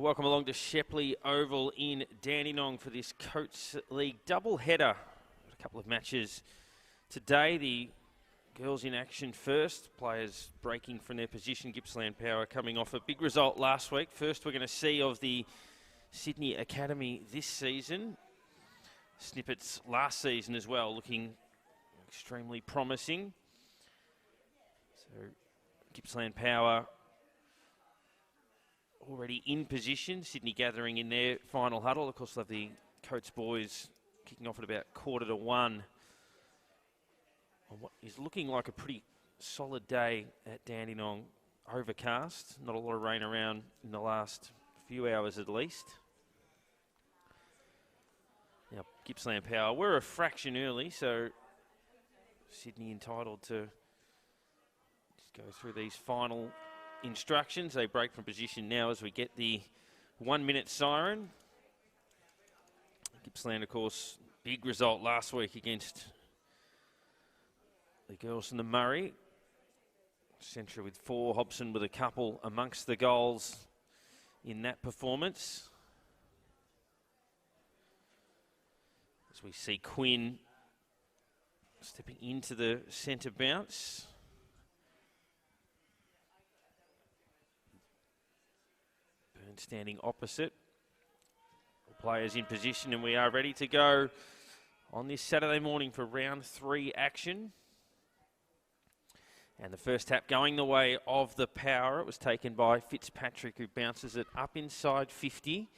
Welcome along to Shepley Oval in Dandenong for this Coates League double header. A couple of matches today. The girls in action first. Players breaking from their position. Gippsland Power coming off a big result last week. First we're going to see of the Sydney Academy this season. Snippets last season as well, looking extremely promising. So Gippsland Power already in position. Sydney gathering in their final huddle. Of course, they'll have the Coates boys kicking off at about 1:45 on what is looking like a pretty solid day at Dandenong. Overcast, not a lot of rain around in the last few hours at least. Now, Gippsland Power, we're a fraction early, so Sydney entitled to just go through these final instructions. They break from position now as we get the 1 minute siren. Gippsland, of course, big result last week against the girls from the Murray. Centre with 4, Hobson with a couple amongst the goals in that performance. As we see Quinn stepping into the centre bounce. Standing opposite. Players in position, and we are ready to go on this Saturday morning for round 3 action. And the first tap going the way of the Power. It was taken by Fitzpatrick, who bounces it up inside 50.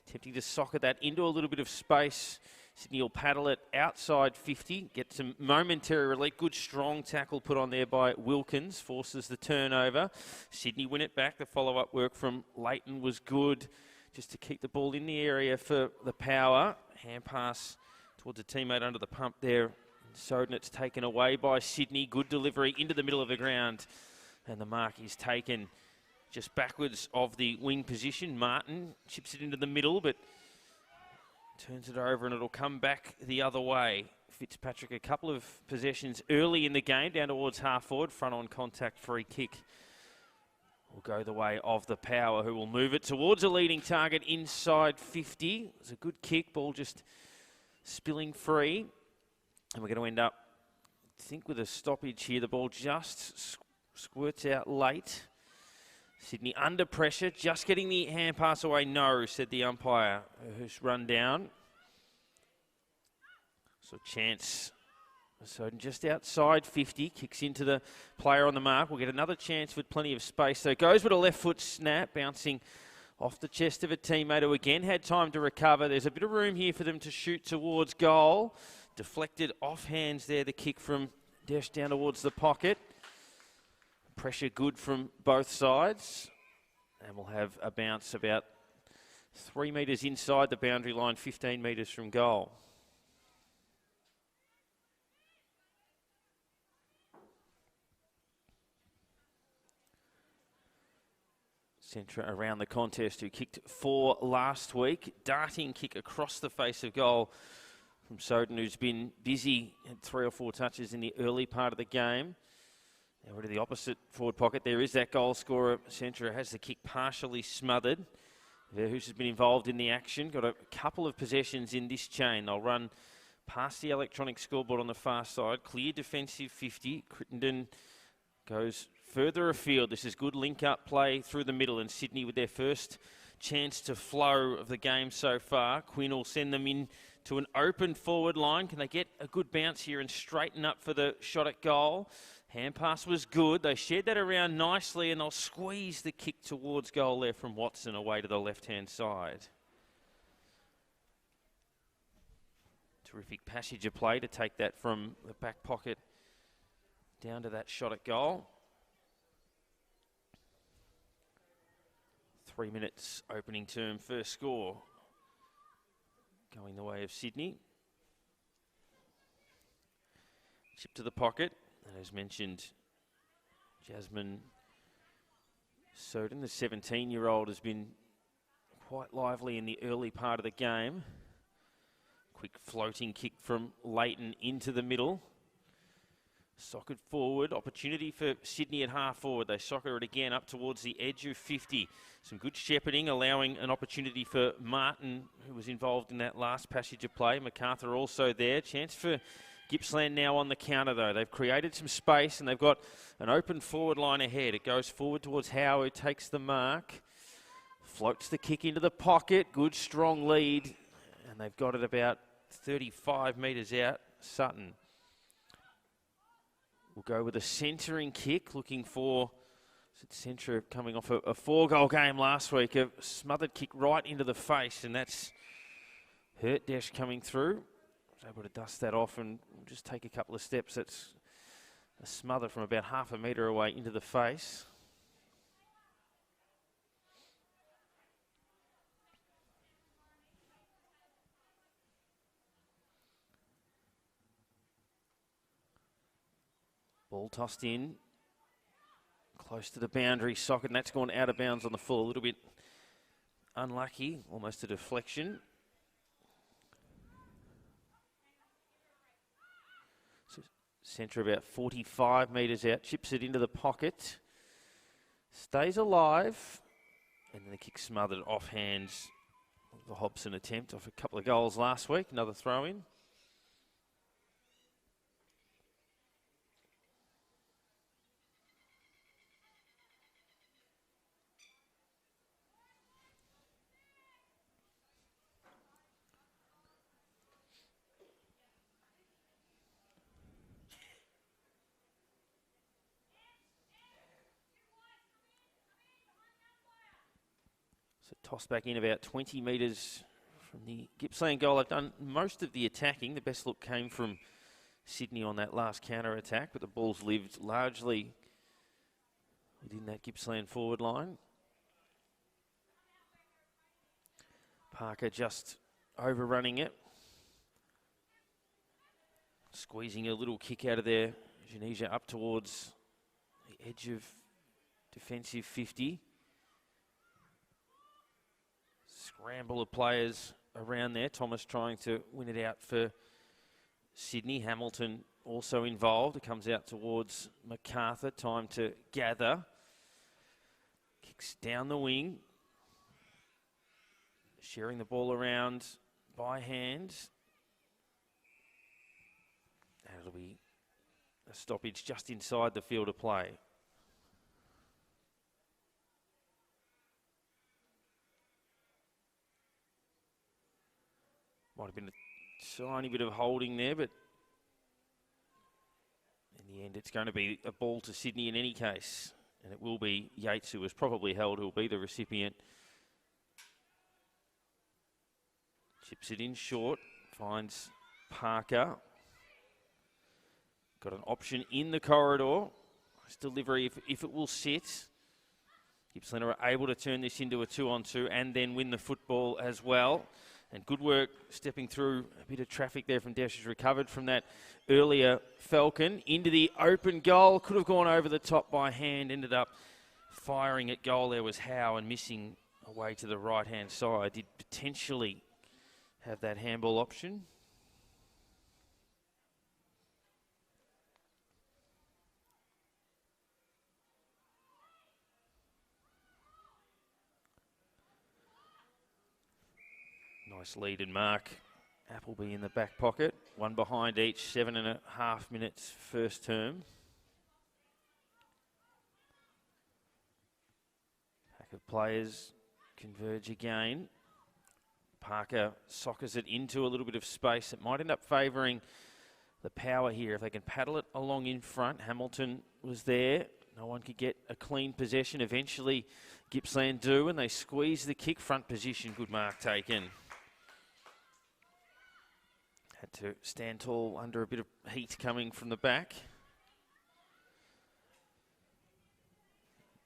Attempting to socket that into a little bit of space. Sydney will paddle it outside 50, get some momentary relief. Good strong tackle put on there by Wilkins, forces the turnover. Sydney win it back. The follow-up work from Leighton was good, just to keep the ball in the area for the Power. Hand pass towards a teammate under the pump there. Soden, it's taken away by Sydney. Good delivery into the middle of the ground, and the mark is taken just backwards of the wing position. Martin chips it into the middle, but turns it over and it'll come back the other way. Fitzpatrick, a couple of possessions early in the game, down towards half forward. Front on contact free kick will go the way of the Power, who will move it towards a leading target inside 50. It was a good kick, ball just spilling free. And we're going to end up, I think, with a stoppage here. The ball just squirts out late. Sydney under pressure, just getting the hand pass away. No, said the umpire, who's run down. So chance, so just outside 50, kicks into the player on the mark. We'll get another chance with plenty of space. So goes with a left foot snap, bouncing off the chest of a teammate who again had time to recover. There's a bit of room here for them to shoot towards goal. Deflected off hands there, the kick from Desh down towards the pocket. Pressure good from both sides, and we'll have a bounce about 3 metres inside the boundary line, 15 metres from goal. Centre around the contest, who kicked 4 last week. Darting kick across the face of goal from Soden, who's been busy, had 3 or 4 touches in the early part of the game. Now we're to the opposite forward pocket. There is that goal scorer. Centre has the kick partially smothered. Verhoes has been involved in the action. Got a couple of possessions in this chain. They'll run past the electronic scoreboard on the far side. Clear defensive 50. Crittenden goes further afield. This is good link-up play through the middle, and Sydney with their first chance to flow of the game so far. Quinn will send them in to an open forward line. Can they get a good bounce here and straighten up for the shot at goal? Hand pass was good. They shared that around nicely, and they'll squeeze the kick towards goal there from Watson away to the left-hand side. Terrific passage of play to take that from the back pocket down to that shot at goal. 3 minutes opening term, first score going the way of Sydney. Chip to the pocket. And as mentioned, Jasmine Soden, the 17-year-old, has been quite lively in the early part of the game. Quick floating kick from Leighton into the middle. Soccered forward, opportunity for Sydney at half forward. They soccer it again up towards the edge of 50. Some good shepherding, allowing an opportunity for Martin, who was involved in that last passage of play. MacArthur also there. Chance for Gippsland now on the counter, though. They've created some space and they've got an open forward line ahead. It goes forward towards Howe, who takes the mark. Floats the kick into the pocket. Good, strong lead. And they've got it about 35 metres out. Sutton will go with a centering kick, looking for centre coming off a 4-goal game last week. A smothered kick right into the face, and that's hurt Dash coming through. Was able to dust that off and just take a couple of steps. That's a smother from about half a metre away into the face. Ball tossed in, close to the boundary socket, and that's gone out of bounds on the full. A little bit unlucky, almost a deflection. So centre about 45 metres out, chips it into the pocket, stays alive, and then the kick smothered off hands. The Hobson attempt off a couple of goals last week, another throw in. Toss back in about 20 metres from the Gippsland goal. They've done most of the attacking. The best look came from Sydney on that last counter-attack, but the ball's lived largely within that Gippsland forward line. Parker just overrunning it. Squeezing a little kick out of there. Genesia up towards the edge of defensive 50. Scramble of players around there. Thomas trying to win it out for Sydney. Hamilton also involved. It comes out towards MacArthur. Time to gather. Kicks down the wing. Sharing the ball around by hand. And it'll be a stoppage just inside the field of play. Might have been a tiny bit of holding there, but in the end it's going to be a ball to Sydney in any case. And it will be Yates, who was probably held, who will be the recipient. Chips it in short, finds Parker. Got an option in the corridor. Nice delivery if it will sit. Gippsland are able to turn this into a 2-on-2 and then win the football as well. And good work stepping through a bit of traffic there from Dash, has recovered from that earlier Falcon. Into the open goal. Could have gone over the top by hand. Ended up firing at goal. There was Howe and missing away to the right-hand side. Did potentially have that handball option. Nice lead and mark. Appleby in the back pocket. One behind each, 7.5 minutes first term. Pack of players converge again. Parker soccers it into a little bit of space. It might end up favouring the Power here if they can paddle it along in front. Hamilton was there. No one could get a clean possession. Eventually Gippsland do, and they squeeze the kick. Front position, good mark taken. Had to stand tall under a bit of heat coming from the back.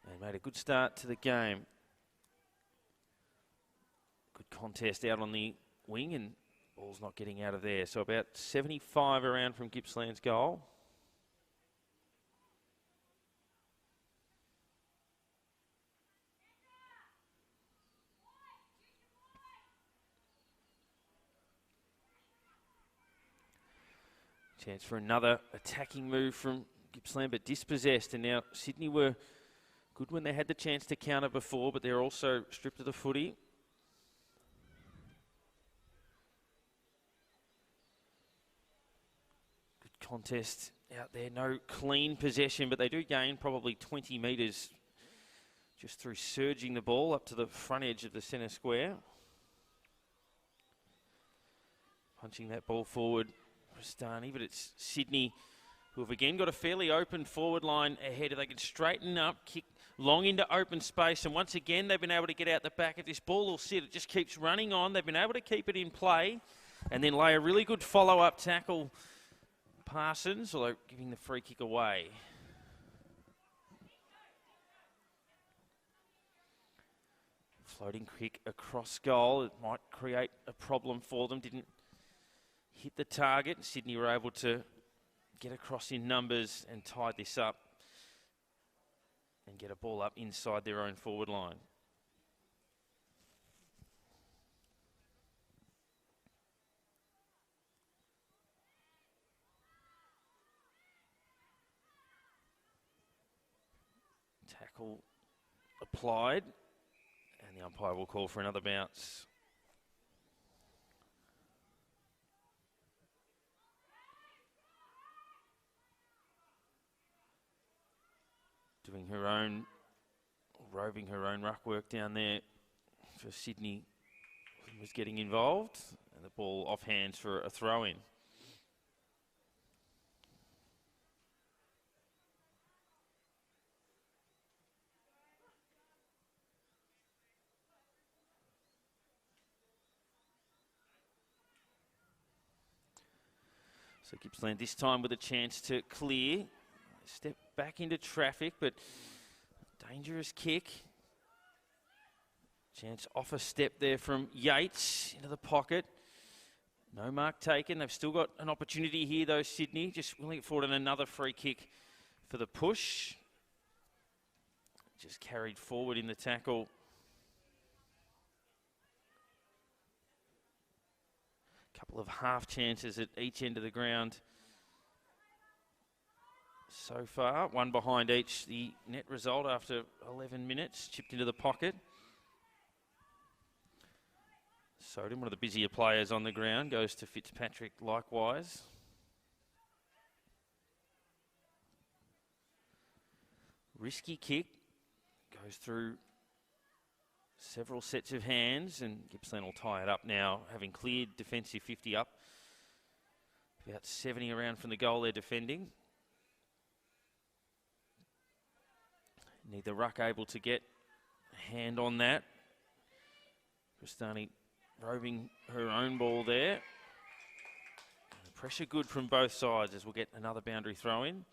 They made a good start to the game. Good contest out on the wing, and ball's not getting out of there. So about 75 around from Gippsland's goal. Chance for another attacking move from Gippsland, but dispossessed. And now Sydney were good when they had the chance to counter before, but they're also stripped of the footy. Good contest out there. No clean possession, but they do gain probably 20 metres just through surging the ball up to the front edge of the centre square. Punching that ball forward for Stani, but it's Sydney who have again got a fairly open forward line ahead. If they can straighten up, kick long into open space, and once again they've been able to get out the back. If this ball will sit, it just keeps running on. They've been able to keep it in play and then lay a really good follow-up tackle. Parsons, although giving the free kick away. Floating kick across goal. It might create a problem for them. Didn't hit the target. Sydney were able to get across in numbers and tie this up and get a ball up inside their own forward line. Tackle applied, and the umpire will call for another bounce. Doing her own, roving her own ruck work down there for Sydney was getting involved, and the ball off hands for a throw-in. So Gippsland this time with a chance to clear. Step back into traffic, but dangerous kick. Chance off a step there from Yates into the pocket. No mark taken. They've still got an opportunity here though, Sydney. Just willing it forward and another free kick for the push. Just carried forward in the tackle. Couple of half chances at each end of the ground so far. One behind each. The net result after 11 minutes. Chipped into the pocket. Soden, one of the busier players on the ground, goes to Fitzpatrick likewise. Risky kick. Goes through several sets of hands, and Gippsland will tie it up now, having cleared defensive 50 up. About 70 around from the goal they're defending. Neither ruck able to get a hand on that. Cristani roving her own ball there. Pressure good from both sides as we'll get another boundary throw in.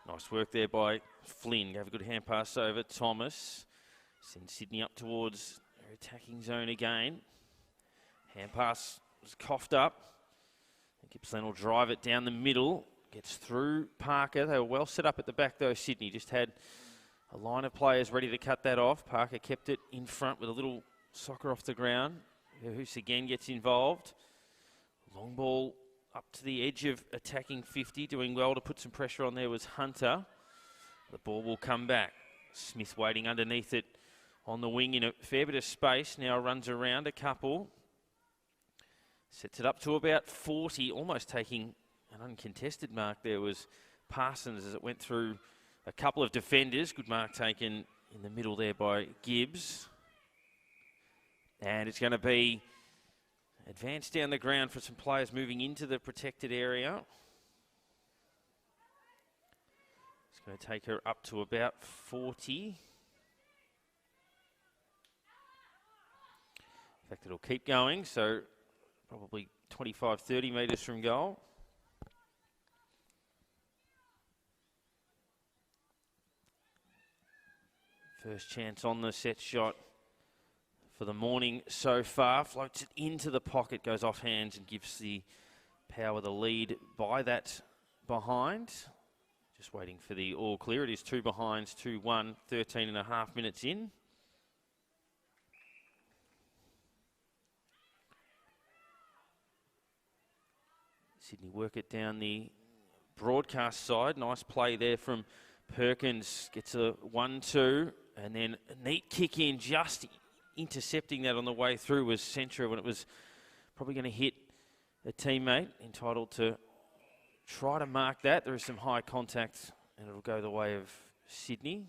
Nice work there by Flynn. Gave a good hand pass over Thomas. Sends Sydney up towards their attacking zone again. Hand pass was coughed up. Gippsland will drive it down the middle. Gets through Parker. They were well set up at the back though, Sydney. Just had a line of players ready to cut that off. Parker kept it in front with a little soccer off the ground. Verhoes again gets involved. Long ball up to the edge of attacking 50, doing well to put some pressure on there was Hunter. The ball will come back. Smith waiting underneath it on the wing in a fair bit of space. Now runs around a couple. Sets it up to about 40, almost taking an uncontested mark there was Parsons as it went through a couple of defenders. Good mark taken in the middle there by Gibbs. And it's going to be advance down the ground for some players moving into the protected area. It's going to take her up to about 40. In fact, it'll keep going, so probably 25, 30 metres from goal. First chance on the set shot for the morning so far. Floats it into the pocket, goes off hands and gives the Power the lead by that behind. Just waiting for the all clear. It is 2 behinds, 2-1, 13.5 minutes in. Sydney work it down the broadcast side. Nice play there from Perkins. Gets a 1-2 and then a neat kick in. Just intercepting that on the way through was Centra when it was probably going to hit a teammate. Entitled to try to mark that. There is some high contact and it'll go the way of Sydney.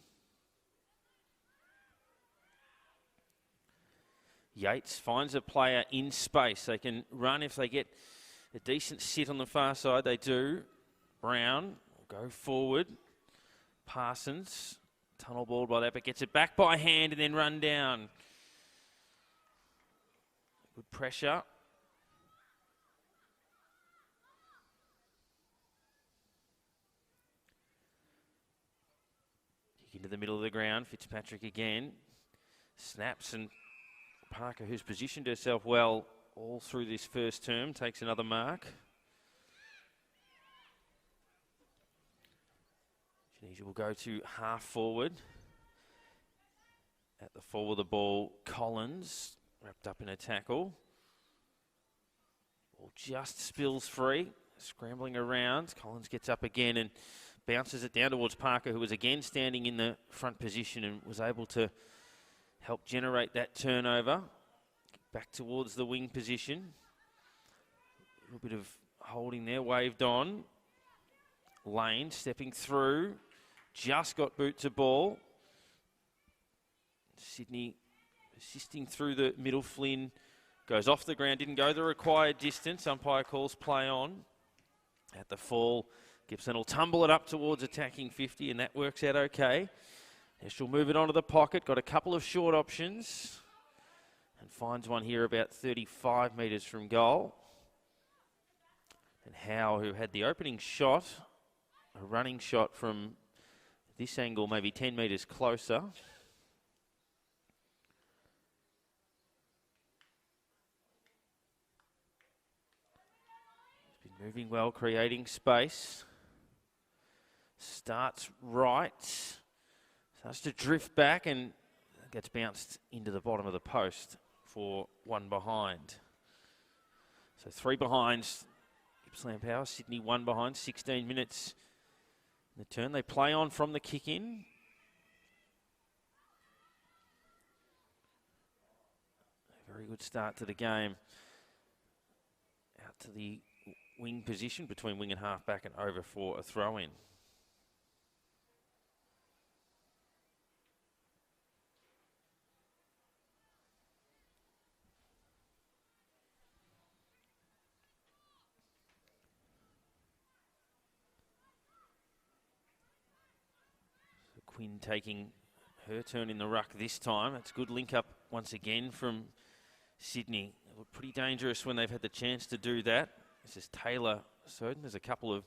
Yates finds a player in space. They can run if they get a decent sit on the far side. They do. Brown will go forward. Parsons, tunnel balled by that, but gets it back by hand and then run down. Good pressure. Into the middle of the ground, Fitzpatrick again. Snaps and Parker, who's positioned herself well all through this first term, takes another mark. Tunisia will go to half forward. At the fall of the ball, Collins wrapped up in a tackle. Ball just spills free, scrambling around. Collins gets up again and bounces it down towards Parker, who was again standing in the front position and was able to help generate that turnover. Back towards the wing position. A little bit of holding there, waved on. Lane stepping through. Just got boot to ball. Sydney assisting through the middle. Flynn goes off the ground, didn't go the required distance. Umpire calls play on. At the fall, Gippsland will tumble it up towards attacking 50, and that works out okay. And she'll move it onto the pocket. Got a couple of short options. And finds one here about 35 metres from goal. And Howe, who had the opening shot, a running shot from this angle, maybe 10 metres closer. He's been moving well, creating space. Starts right, starts to drift back and gets bounced into the bottom of the post for 1 behind. So 3 behinds, Gippsland Power. Sydney 1 behind, 16 minutes in the turn. They play on from the kick in. A very good start to the game. Out to the wing position between wing and half back and over for a throw in. Quinn taking her turn in the ruck this time. It's a good link up once again from Sydney. They look pretty dangerous when they've had the chance to do that. This is Taylor Soden. There's a couple of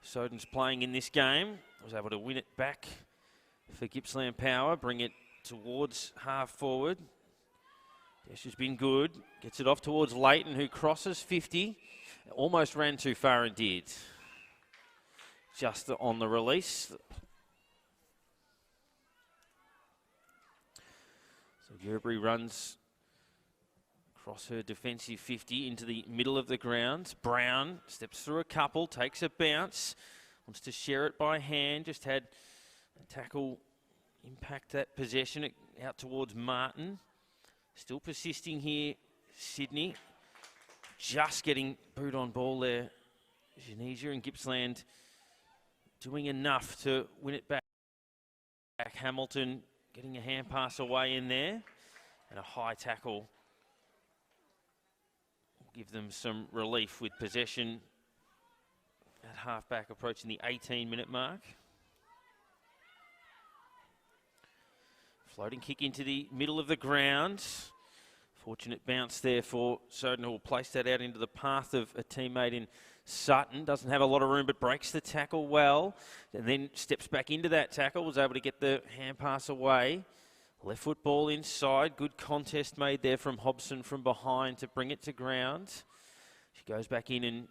Sodens playing in this game. Was able to win it back for Gippsland Power, bring it towards half forward. She's been good. Gets it off towards Leighton, who crosses 50. Almost ran too far and did. Just on the release. Yerbury runs across her defensive 50 into the middle of the ground. Brown steps through a couple, takes a bounce, wants to share it by hand. Just had a tackle impact that possession out towards Martin. Still persisting here, Sydney. Just getting boot on ball there. Genesia and Gippsland doing enough to win it back. Hamilton getting a hand pass away in there, and a high tackle will give them some relief with possession at half-back approaching the 18-minute mark. Floating kick into the middle of the ground. Fortunate bounce there for Soden, who will place that out into the path of a teammate in Sutton. Doesn't have a lot of room, but breaks the tackle well. And then steps back into that tackle. Was able to get the hand pass away. Left foot ball inside. Good contest made there from Hobson from behind to bring it to ground. She goes back in and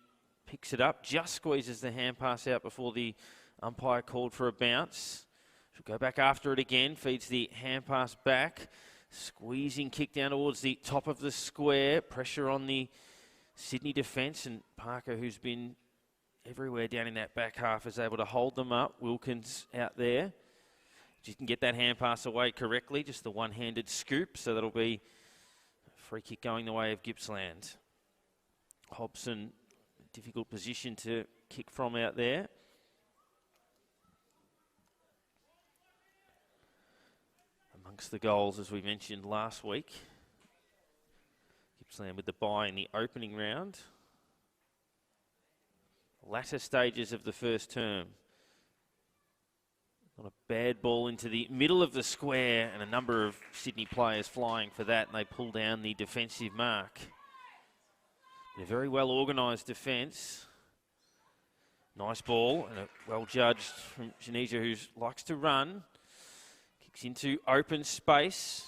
picks it up. Just squeezes the hand pass out before the umpire called for a bounce. She'll go back after it again. Feeds the hand pass back. Squeezing kick down towards the top of the square. Pressure on the Sydney defence. And Parker, who's been everywhere down in that back half, is able to hold them up. Wilkins out there. She can get that hand pass away correctly, just the one-handed scoop, so that'll be a free kick going the way of Gippsland. Hobson, difficult position to kick from out there. Amongst the goals, as we mentioned last week, Gippsland with the bye in the opening round. Latter stages of the first term. Got a bad ball into the middle of the square and a number of Sydney players flying for that, and they pull down the defensive mark. A very well organised defence. Nice ball and a well judged from Janesia, who likes to run. Kicks into open space.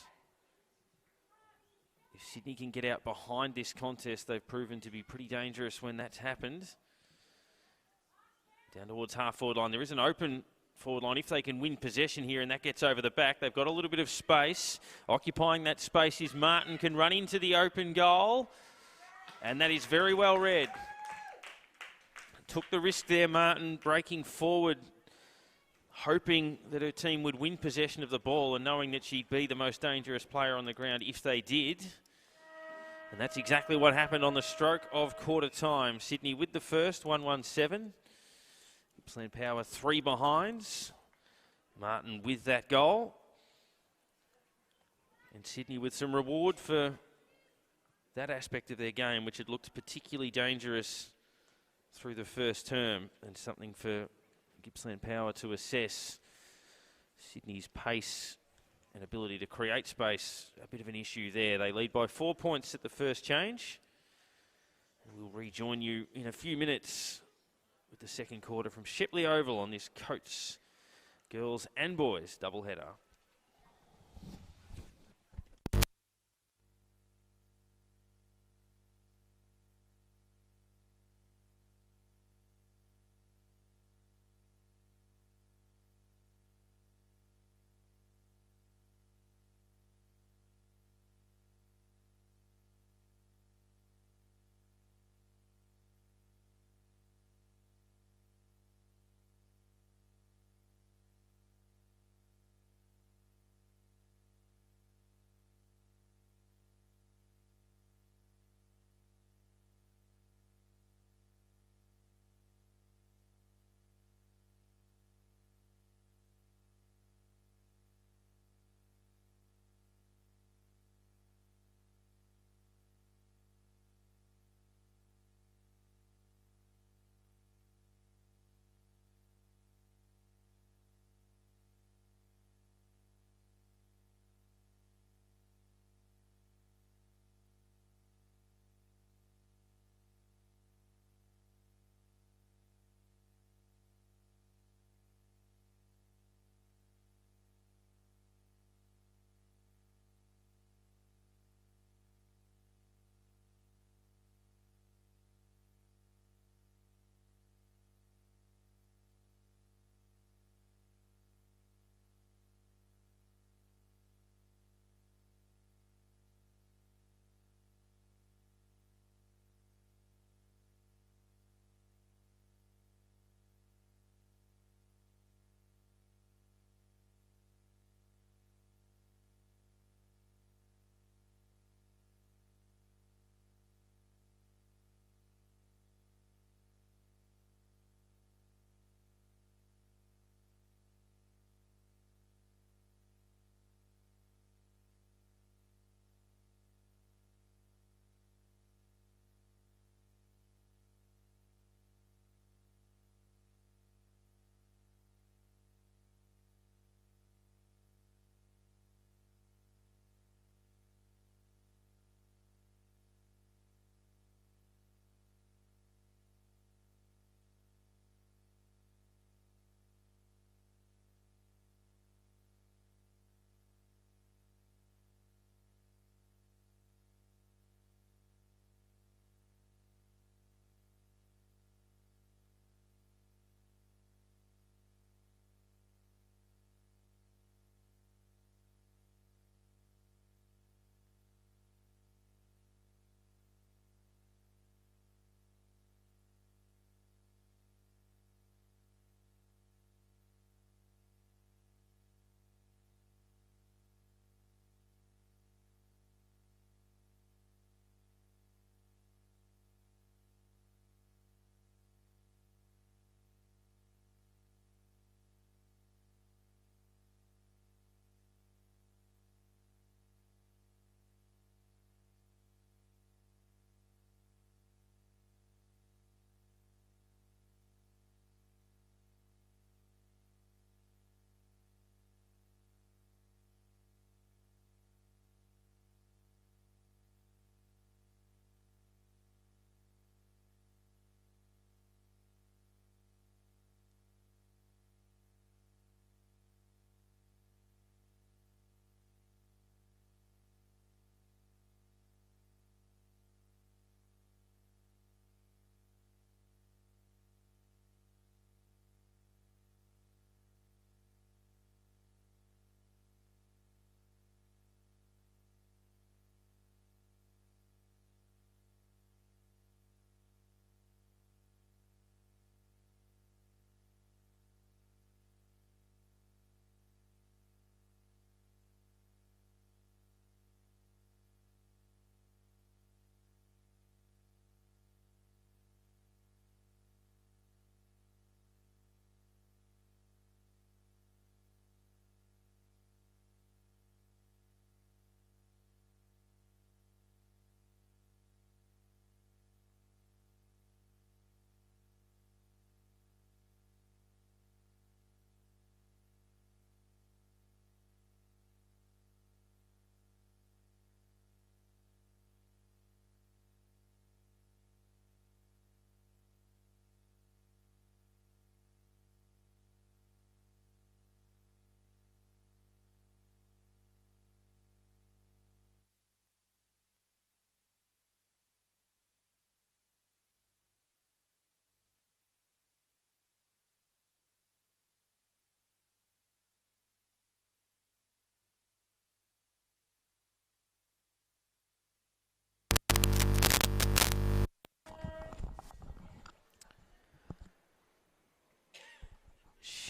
If Sydney can get out behind this contest, they've proven to be pretty dangerous when that's happened. Down towards half-forward line. There is an open forward line. If they can win possession here and that gets over the back, they've got a little bit of space. Occupying that space is Martin, can run into the open goal. And that is very well read. Took the risk there, Martin, breaking forward, hoping that her team would win possession of the ball and knowing that she'd be the most dangerous player on the ground if they did. And that's exactly what happened on the stroke of quarter time. Sydney with the first, 1-1-7. Gippsland Power 3 behinds. Martin with that goal. And Sydney with some reward for that aspect of their game, which had looked particularly dangerous through the first term, and something for Gippsland Power to assess. Sydney's pace and ability to create space, a bit of an issue there. They lead by 4 points at the first change. And we'll rejoin you in a few minutes with the second quarter from Shepley Oval on this Coates girls and boys doubleheader.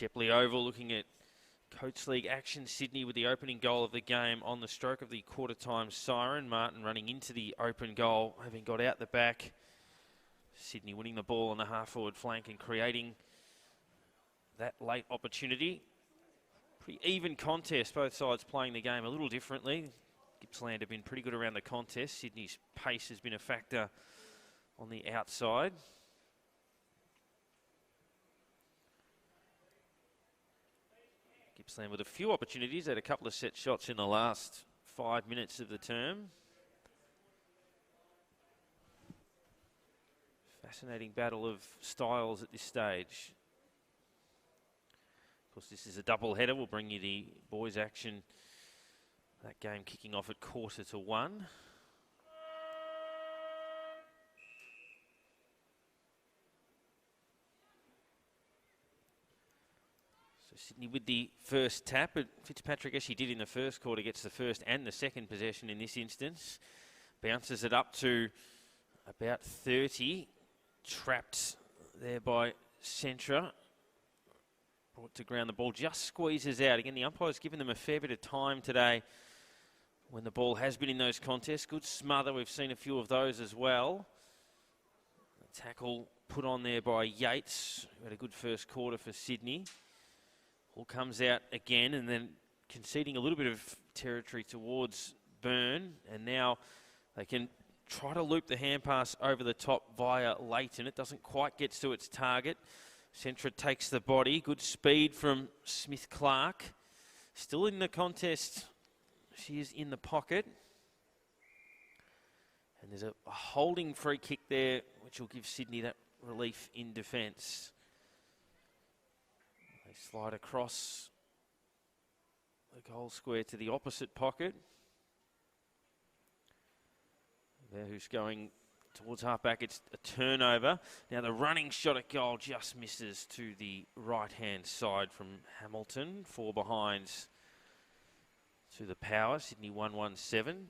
Shepley Oval looking at Coates League action. Sydney with the opening goal of the game on the stroke of the quarter time siren. Martin running into the open goal, having got out the back. Sydney winning the ball on the half-forward flank and creating that late opportunity. Pretty even contest, both sides playing the game a little differently. Gippsland have been pretty good around the contest. Sydney's pace has been a factor on the outside. Gippsland with a few opportunities, had a couple of set shots in the last 5 minutes of the term. Fascinating battle of styles at this stage. Of course, this is a double header. We'll bring you the boys' action. That game kicking off at 1:45. So Sydney with the first tap, but Fitzpatrick, as he did in the first quarter, gets the first and the second possession in this instance. Bounces it up to about 30. Trapped there by Centra. Brought to ground, the ball just squeezes out. Again, the umpire's given them a fair bit of time today when the ball has been in those contests. Good smother, we've seen a few of those as well. A tackle put on there by Yates, who had a good first quarter for Sydney. Ball comes out again and then conceding a little bit of territory towards Byrne, and now they can try to loop the hand pass over the top via Leighton. It doesn't quite get to its target. Centra takes the body. Good speed from Smith-Clark. Still in the contest. She is in the pocket. And there's a holding free kick there, which will give Sydney that relief in defence. They slide across the goal square to the opposite pocket. There, who's going towards halfback, it's a turnover. Now the running shot at goal just misses to the right-hand side from Hamilton. 4 behinds to the power. Sydney 117.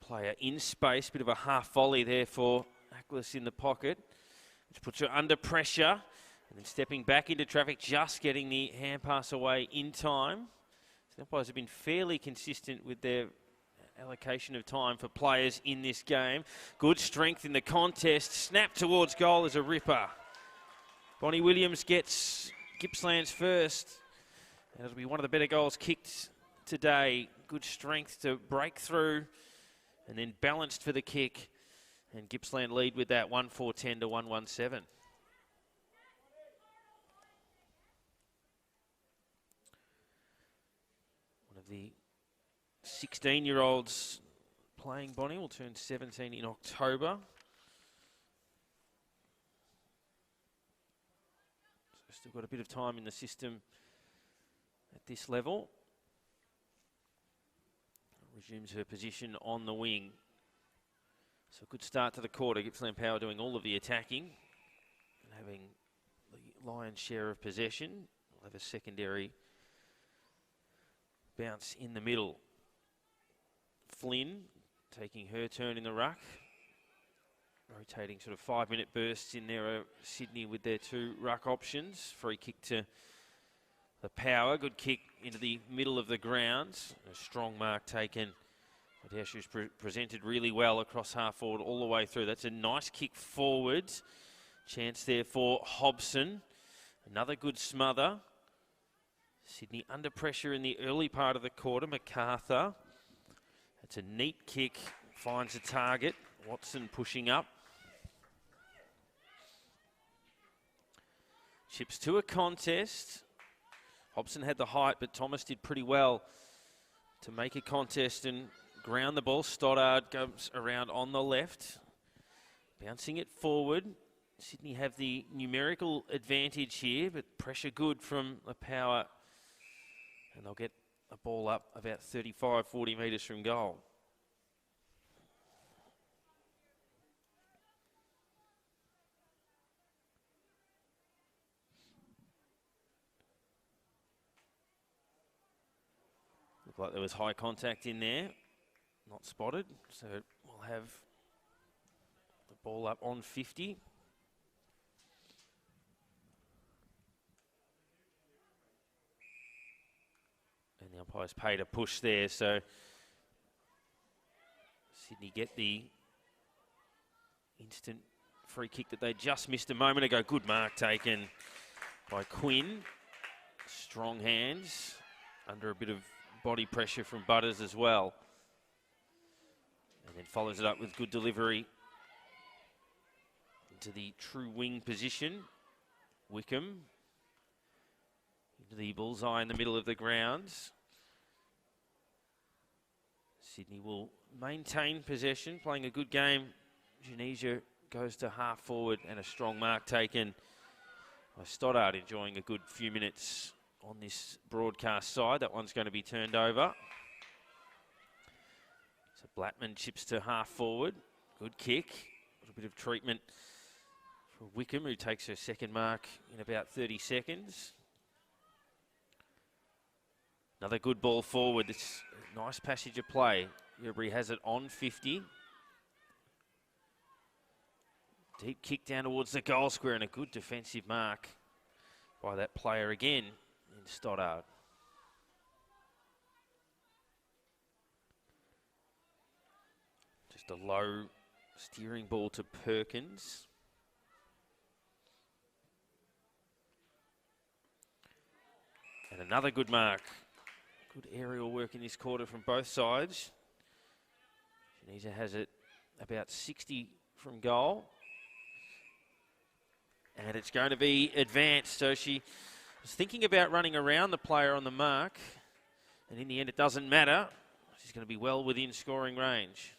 Player in space, bit of a half volley there for Ackles in the pocket, which puts her under pressure, and then stepping back into traffic, just getting the hand pass away in time. The umpires have been fairly consistent with their allocation of time for players in this game. Good strength in the contest. Snap towards goal is a ripper. Bonnie Williams gets Gippsland's first. And it'll be one of the better goals kicked today. Good strength to break through and then balanced for the kick. And Gippsland lead with that 1-4-10 to 1-1-7. One of the 16-year-olds playing Bonnie will turn 17 in October. So still got a bit of time in the system at this level. Resumes her position on the wing. So a good start to the quarter. Gippsland Power doing all of the attacking and having the lion's share of possession. We'll have a secondary bounce in the middle. Flynn taking her turn in the ruck. Rotating sort of 5-minute bursts in there. Sydney with their 2 ruck options. Free kick to the Power. Good kick into the middle of the ground. A strong mark taken. Adeshu's presented really well across half forward all the way through. That's a nice kick forward. Chance there for Hobson. Another good smother. Sydney under pressure in the early part of the quarter. MacArthur. That's a neat kick. Finds a target. Watson pushing up. Chips to a contest. Hobson had the height, but Thomas did pretty well to make a contest and ground the ball. Stoddard goes around on the left. Bouncing it forward. Sydney have the numerical advantage here, but pressure good from the Power. And they'll get a ball up about 35, 40 metres from goal. Looked like there was high contact in there. Not spotted. So we'll have the ball up on 50. And the umpires paid a push there, so Sydney get the instant free kick that they just missed a moment ago. Good mark taken by Quinn. Strong hands under a bit of body pressure from Butters as well. And then follows it up with good delivery into the true wing position. Wickham into the bullseye in the middle of the grounds. Sydney will maintain possession, playing a good game. Tunisia goes to half forward and a strong mark taken by Stoddard, enjoying a good few minutes on this broadcast side. That one's going to be turned over. So Blattman chips to half forward. Good kick. A little bit of treatment for Wickham, who takes her second mark in about 30 seconds. Another good ball forward. It's a nice passage of play. Yeobury has it on 50. Deep kick down towards the goal square and a good defensive mark by that player again in Stoddard. Just a low steering ball to Perkins. And another good mark. Good aerial work in this quarter from both sides. Tunisia has it about 60 from goal. And it's going to be advanced. So she was thinking about running around the player on the mark. And in the end, it doesn't matter. She's going to be well within scoring range.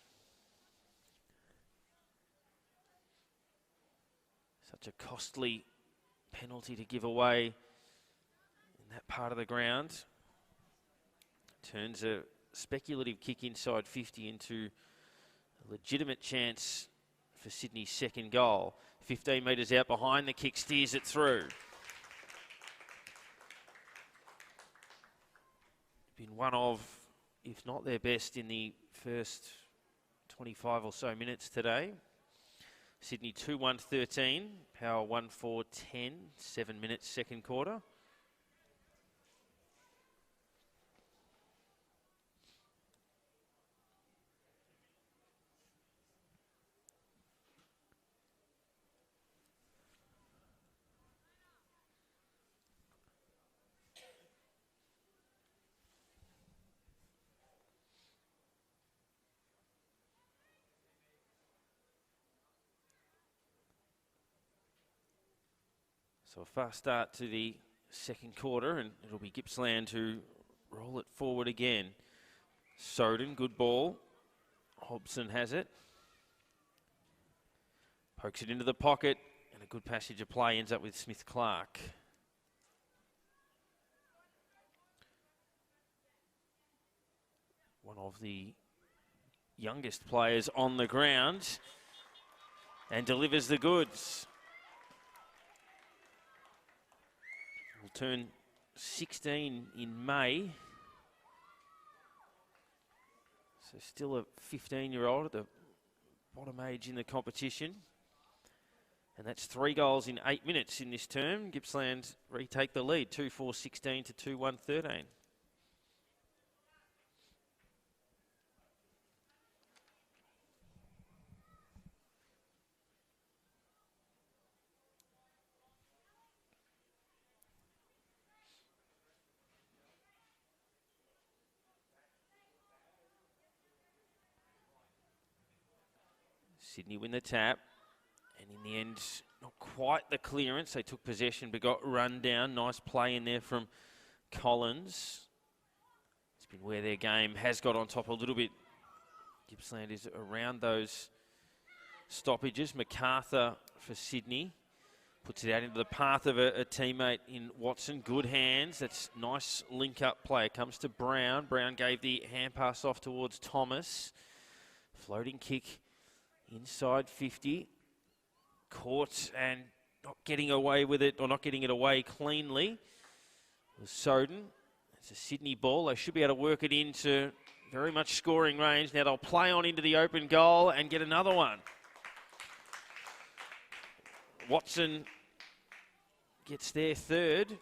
Such a costly penalty to give away in that part of the ground. Turns a speculative kick inside 50 into a legitimate chance for Sydney's second goal. 15 metres out behind the kick, steers it through. Been one of, if not their best, in the first 25 or so minutes today. Sydney 2-1-13, Power 1-4-10, 7 minutes second quarter. So a fast start to the second quarter, and it'll be Gippsland who roll it forward again. Soden, good ball. Hobson has it. Pokes it into the pocket, and a good passage of play ends up with Smith-Clark. One of the youngest players on the ground, and delivers the goods. Will turn 16 in May. So still a 15-year-old at the bottom age in the competition. And that's 3 goals in 8 minutes in this term. Gippsland retake the lead, 2-4-16 to 2-1-13. Sydney win the tap, and in the end, not quite the clearance. They took possession but got run down. Nice play in there from Collins. It's been where their game has got on top a little bit. Gippsland is around those stoppages. MacArthur for Sydney puts it out into the path of a teammate in Watson. Good hands. That's nice link-up play. It comes to Brown. Brown gave the hand pass off towards Thomas. Floating kick inside 50, caught and not getting away with it, or not getting it away cleanly, was Soden. It's a Sydney ball. They should be able to work it into very much scoring range. Now they'll play on into the open goal and get another one. Watson gets their third.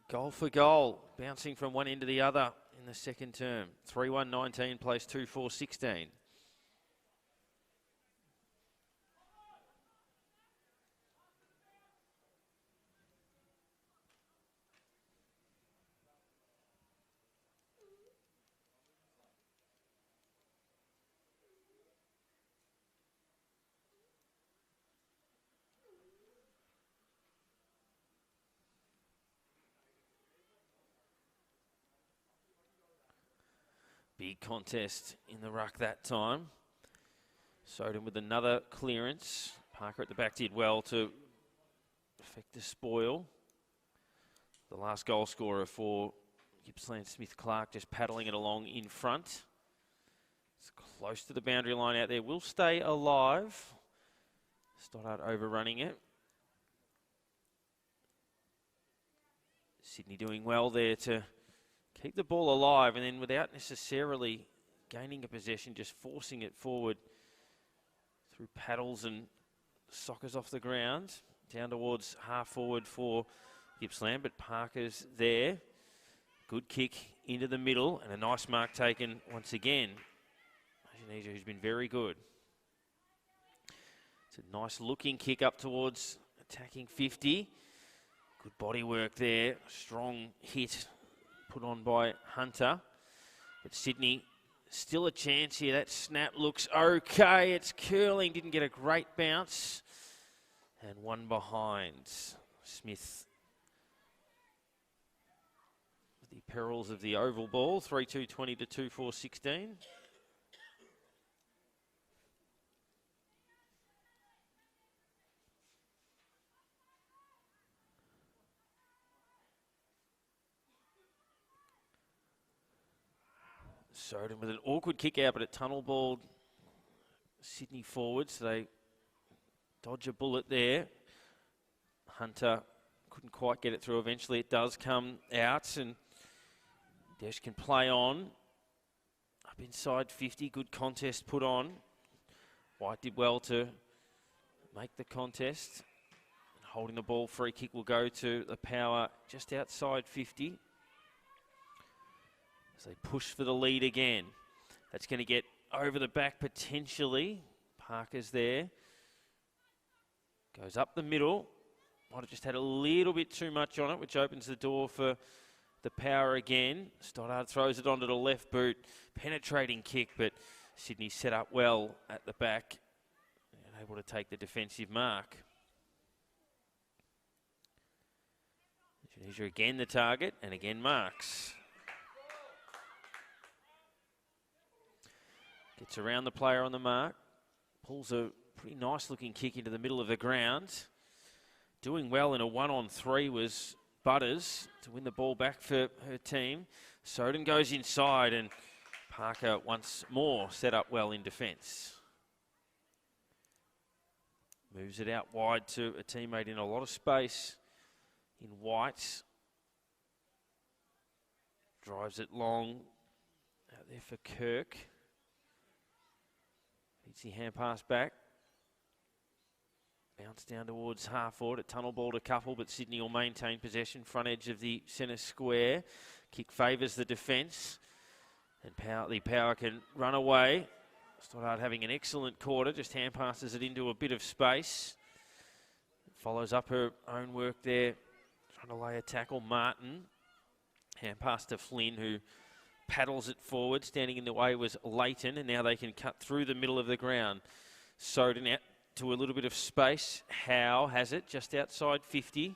Goal for goal, bouncing from one end to the other in the second term. 3-1-19 plays 2-4-16. Big contest in the ruck that time. Soden with another clearance. Parker at the back did well to affect the spoil. The last goal scorer for Gippsland, Smith Clark, just paddling it along in front. It's close to the boundary line out there. Will stay alive. Stoddart overrunning it. Sydney doing well there to keep the ball alive, and then without necessarily gaining a possession, just forcing it forward through paddles and sockers off the ground, down towards half forward for Gippsland, but Parker's there. Good kick into the middle, and a nice mark taken once again. Indonesia, who's been very good. It's a nice looking kick up towards attacking 50. Good body work there, strong hit put on by Hunter. But Sydney, still a chance here. That snap looks okay. It's curling, didn't get a great bounce. And one behind. Smith, the perils of the oval ball, 3-2-20 to 2-4-16. Soden with an awkward kick out, but it tunnel balled Sydney forward, so they dodge a bullet there. Hunter couldn't quite get it through. Eventually it does come out, and Desh can play on. Up inside 50, good contest put on. White did well to make the contest. Holding the ball, free kick will go to the Power just outside 50. As they push for the lead again. That's going to get over the back potentially. Parker's there. Goes up the middle. Might have just had a little bit too much on it, which opens the door for the Power again. Stoddart throws it onto the left boot. Penetrating kick, but Sydney set up well at the back and able to take the defensive mark. Indonesia again the target, and again marks. Gets around the player on the mark. Pulls a pretty nice looking kick into the middle of the ground. Doing well in a 1-on-3 was Butters to win the ball back for her team. Soden goes inside, and Parker once more set up well in defence. Moves it out wide to a teammate in a lot of space in White. Drives it long out there for Kirk. Beats the hand pass back. Bounce down towards half forward. It tunnel balled a couple, but Sydney will maintain possession. Front edge of the centre square. Kick favours the defence. And the Power can run away. Stoddart having an excellent quarter. Just hand passes it into a bit of space. Follows up her own work there. Trying to lay a tackle. Martin. Hand pass to Flynn, who paddles it forward. Standing in the way was Leighton, and now they can cut through the middle of the ground. Soden out to a little bit of space. Howe has it just outside 50.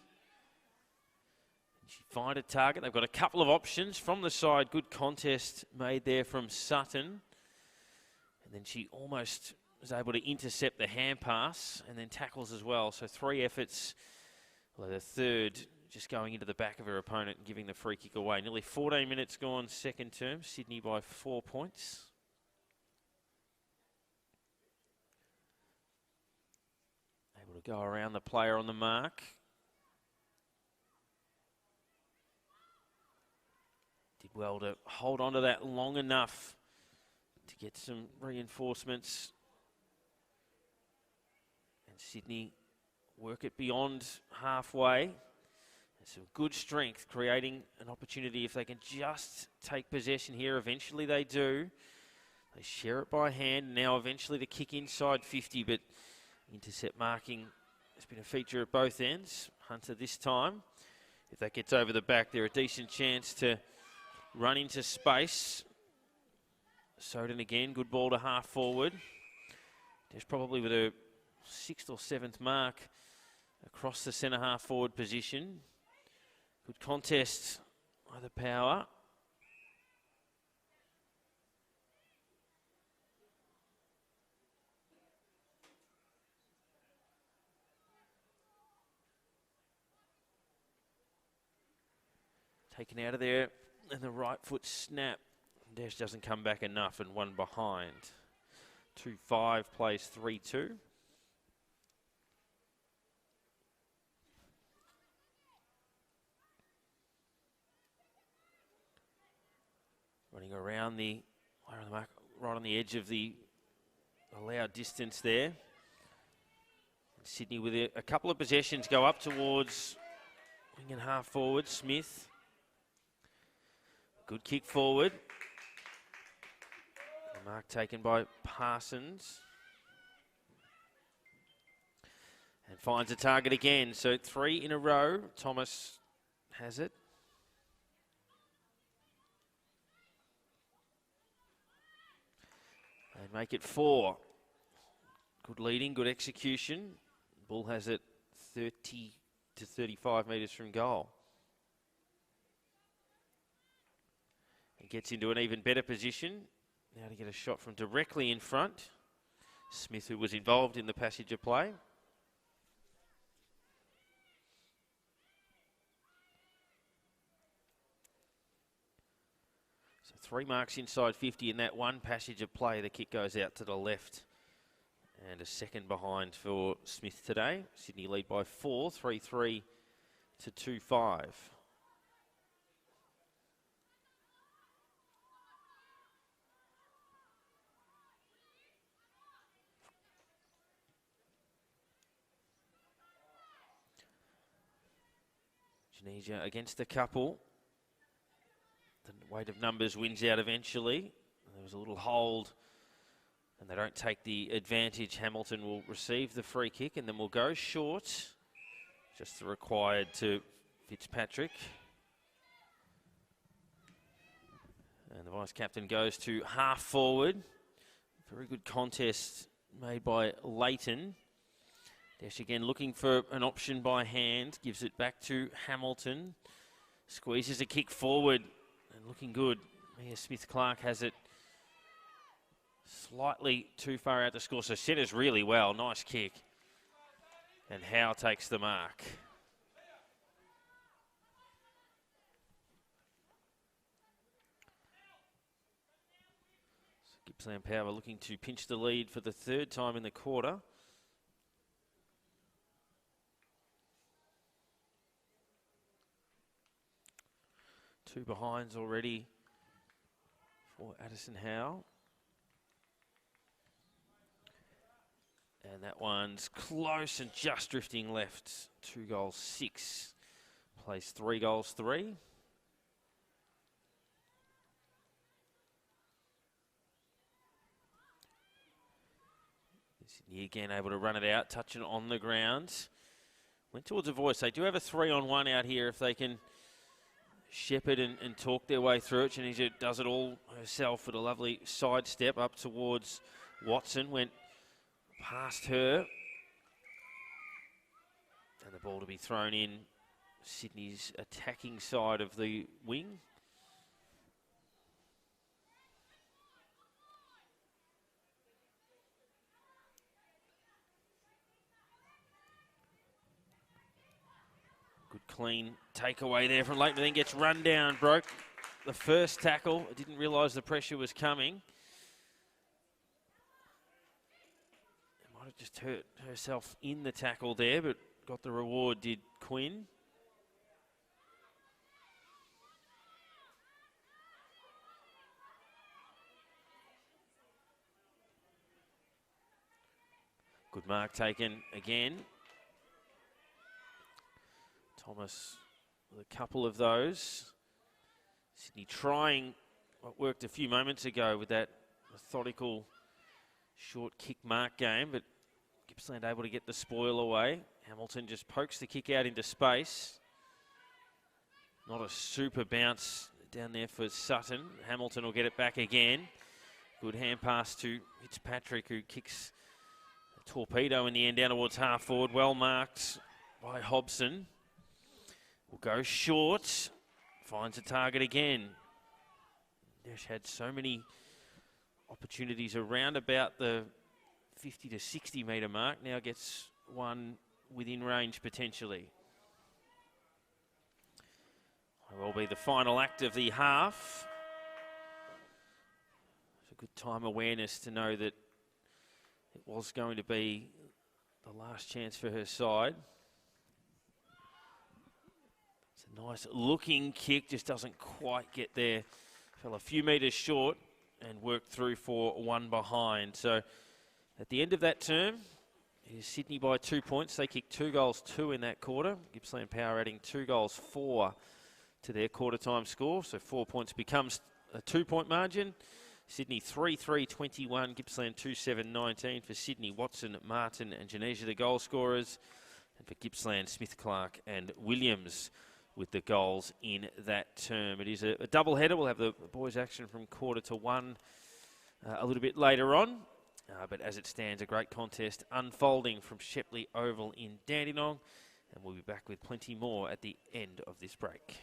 She find a target. They've got a couple of options from the side. Good contest made there from Sutton. And then she almost was able to intercept the hand pass and then tackles as well. So 3 efforts. Well, the third just going into the back of her opponent and giving the free kick away. Nearly 14 minutes gone second term. Sydney by 4 points. Able to go around the player on the mark. well to hold on to that long enough to get some reinforcements. And Sydney work it beyond halfway. Some good strength, creating an opportunity if they can just take possession here. Eventually they do. They share it by hand. Now eventually the kick inside 50, but intercept marking has been a feature at both ends. Hunter this time. If that gets over the back, they're a decent chance to run into space. Soden again, good ball to half forward. There's probably with a 6th or 7th mark across the centre half forward position. Good contest by the Power. Taken out of there, and the right foot snap. Dash doesn't come back enough, and one behind. 2-5 plays 3-2. Running around the mark, right on the edge of the allowed distance there. Sydney with a couple of possessions go up towards wing and half forward. Smith. Good kick forward. The mark taken by Parsons. And finds a target again. So 3 in a row. Thomas has it. They make it 4. Good leading, good execution. Bull has it 30 to 35 metres from goal. He gets into an even better position. Now to get a shot from directly in front. Smith, who was involved in the passage of play. So 3 marks inside 50 in that one passage of play. The kick goes out to the left. And a second behind for Smith today. Sydney lead by 4, 3-3 to 2-5. Tunisia against the couple. The weight of numbers wins out eventually. There was a little hold and they don't take the advantage. Hamilton will receive the free kick and then will go short. Just the required to Fitzpatrick. And the vice-captain goes to half forward. Very good contest made by Leighton. Dash again looking for an option by hand. Gives it back to Hamilton. Squeezes a kick forward and looking good. Mia Smith-Clark has it slightly too far out to score. So centres really well. Nice kick. And Howe takes the mark. So Gippsland Power looking to pinch the lead for the 3rd time in the quarter. Two behinds already for Addison Howe. And that one's close and just drifting left. 2 goals, 6. Plays 3 goals, 3. Sydney again able to run it out, touching on the ground. Went towards a voice. They do have a 3-on-1 out here if they can shepherd and talk their way through it. Tunisia does it all herself with a lovely side step up towards Watson. Went past her. And the ball to be thrown in Sydney's attacking side of the wing. Good clean takeaway there from Leighton, then gets run down, broke the first tackle. Didn't realise the pressure was coming. Might have just hurt herself in the tackle there, but got the reward, did Quinn. Good mark taken again. Thomas with a couple of those. Sydney trying what worked a few moments ago with that methodical short kick mark game, but Gippsland able to get the spoil away. Hamilton just pokes the kick out into space. Not a super bounce down there for Sutton. Hamilton will get it back again. Good hand pass to Fitzpatrick, who kicks a torpedo in the end down towards half forward. Well marked by Hobson. Will go short. Finds a target again. Dash had so many opportunities around about the 50 to 60 metre mark. Now gets one within range potentially. It will be the final act of the half. It's a good time awareness to know that it was going to be the last chance for her side. It's a nice looking kick, just doesn't quite get there. Fell a few metres short and worked through for one behind. So at the end of that term, it is Sydney by 2 points. They kicked 2 goals, 2 in that quarter. Gippsland Power adding 2 goals, 4 to their quarter time score. So 4 points becomes a 2-point margin. Sydney 3-3-21, Gippsland 2-7-19 for Sydney. Watson, Martin and Genesia the goal scorers. And for Gippsland, Smith, Clark and Williams with the goals in that term. It is a double header. We'll have the boys action from quarter to 1 a little bit later on. But as it stands, a great contest unfolding from Shepley Oval in Dandenong. And we'll be back with plenty more at the end of this break.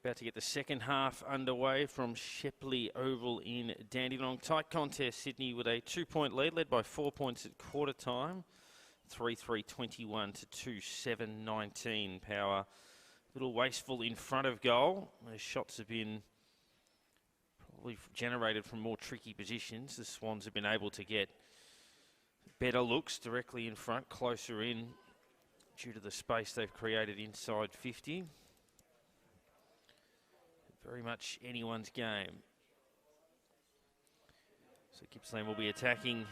About to get the second half underway from Shepley Oval in Dandenong. Tight contest, Sydney with a 2-point lead, led by 4 points at quarter time. 3-3-21 to 2-7-19 Power. A little wasteful in front of goal. Those shots have been probably generated from more tricky positions. The Swans have been able to get better looks directly in front, closer in, due to the space they've created inside 50. Very much anyone's game. So Gippsland will be attacking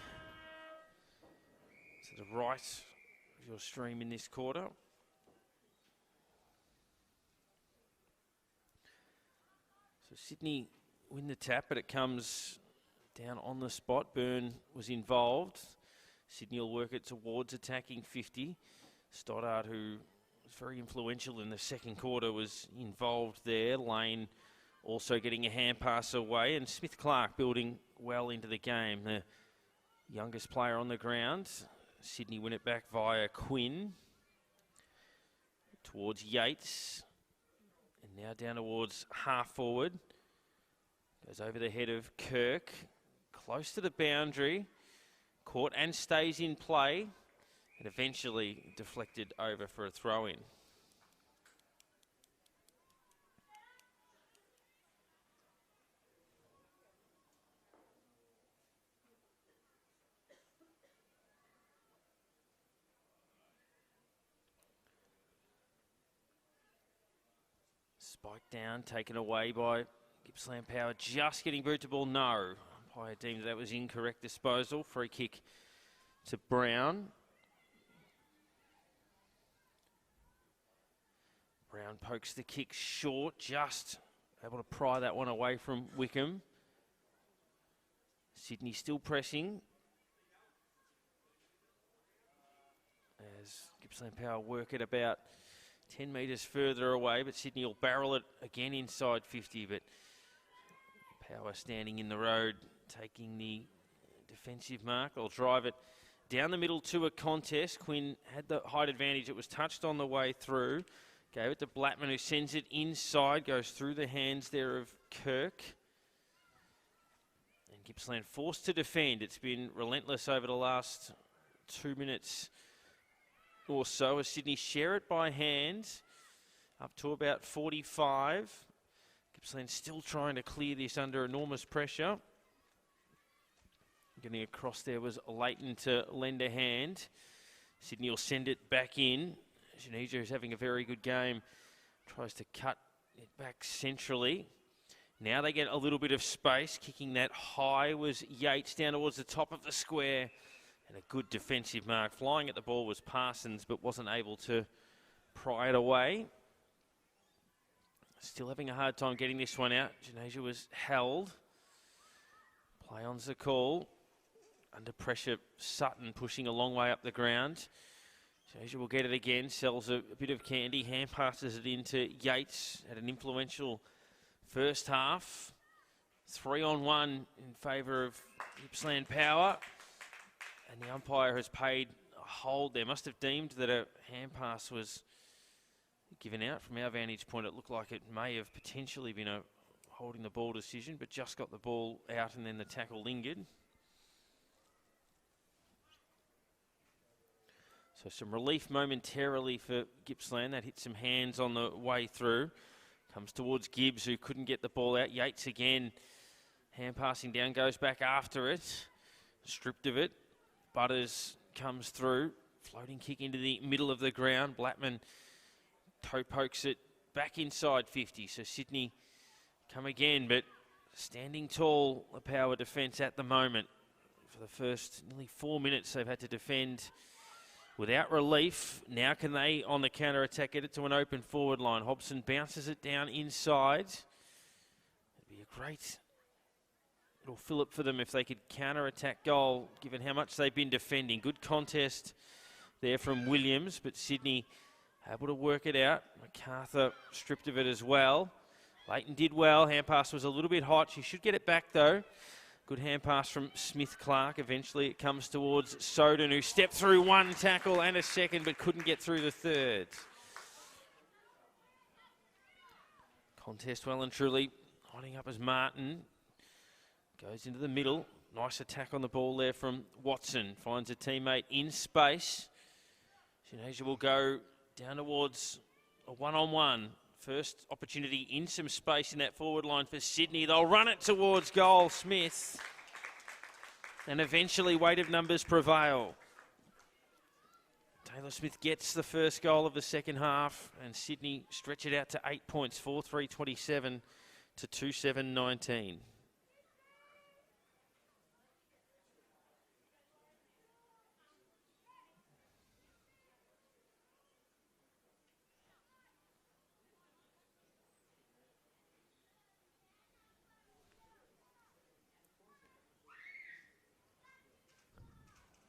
to the right of your stream in this quarter. So Sydney win the tap, but it comes down on the spot. Byrne was involved. Sydney will work it towards attacking 50. Stoddart, who was very influential in the second quarter, was involved there. Lane also getting a hand pass away, and Smith-Clark building well into the game. The youngest player on the ground. Sydney win it back via Quinn. Towards Yates. And now down towards half forward. Goes over the head of Kirk. Close to the boundary. Caught and stays in play. And eventually deflected over for a throw-in. Spike down, taken away by Gippsland Power. Just getting boot to ball, no. Umpire deemed that was incorrect disposal. Free kick to Brown. Brown pokes the kick short, just able to pry that one away from Wickham. Sydney still pressing as Gippsland Power work it about 10 metres further away, but Sydney will barrel it again inside 50, but Power standing in the road, taking the defensive mark. They'll drive it down the middle to a contest. Quinn had the height advantage. It was touched on the way through. Gave it to Blattman, who sends it inside, goes through the hands there of Kirk. And Gippsland forced to defend. It's been relentless over the last 2 minutes or so as Sydney share it by hand up to about 45. Gippsland still trying to clear this under enormous pressure. Getting across there was Leighton to lend a hand. Sydney will send it back in. Tunisia, who's having a very good game, tries to cut it back centrally. Now they get a little bit of space. Kicking that high was Yates down towards the top of the square. And a good defensive mark. Flying at the ball was Parsons, but wasn't able to pry it away. Still having a hard time getting this one out. Tunisia was held. Play on's the call. Under pressure, Sutton pushing a long way up the ground. Tunisia will get it again. Sells a bit of candy. Hand passes it into Yates. Had an influential first half. 3-on-1 in favour of Gippsland Power. And the umpire has paid a hold there. Must have deemed that a hand pass was given out. From our vantage point, it looked like it may have potentially been a holding the ball decision, but just got the ball out and then the tackle lingered. So some relief momentarily for Gippsland. That hit some hands on the way through. Comes towards Gibbs, who couldn't get the ball out. Yates again. Hand passing down, goes back after it. Stripped of it. Butters comes through. Floating kick into the middle of the ground. Blattman toe pokes it back inside 50. So Sydney come again, but standing tall, the Power defence at the moment. For the first nearly 4 minutes, they've had to defend without relief. Now can they, on the counter-attack, get it to an open forward line? Hobson bounces it down inside. It'd be a great little fillip for them if they could counter-attack goal, given how much they've been defending. Good contest there from Williams, but Sydney able to work it out. MacArthur stripped of it as well. Leighton did well. Hand pass was a little bit hot. She should get it back, though. Good hand pass from Smith-Clark. Eventually it comes towards Soden, who stepped through one tackle and a second, but couldn't get through the third. Contest well and truly lining up as Martin goes into the middle. Nice attack on the ball there from Watson. Finds a teammate in space. Shanasia will go down towards a one-on-one. First opportunity in some space in that forward line for Sydney. They'll run it towards goal, Smith. And eventually weight of numbers prevail. Taylor Smith gets the first goal of the second half, and Sydney stretch it out to 8 points, 4-3-27 to 2-7-19.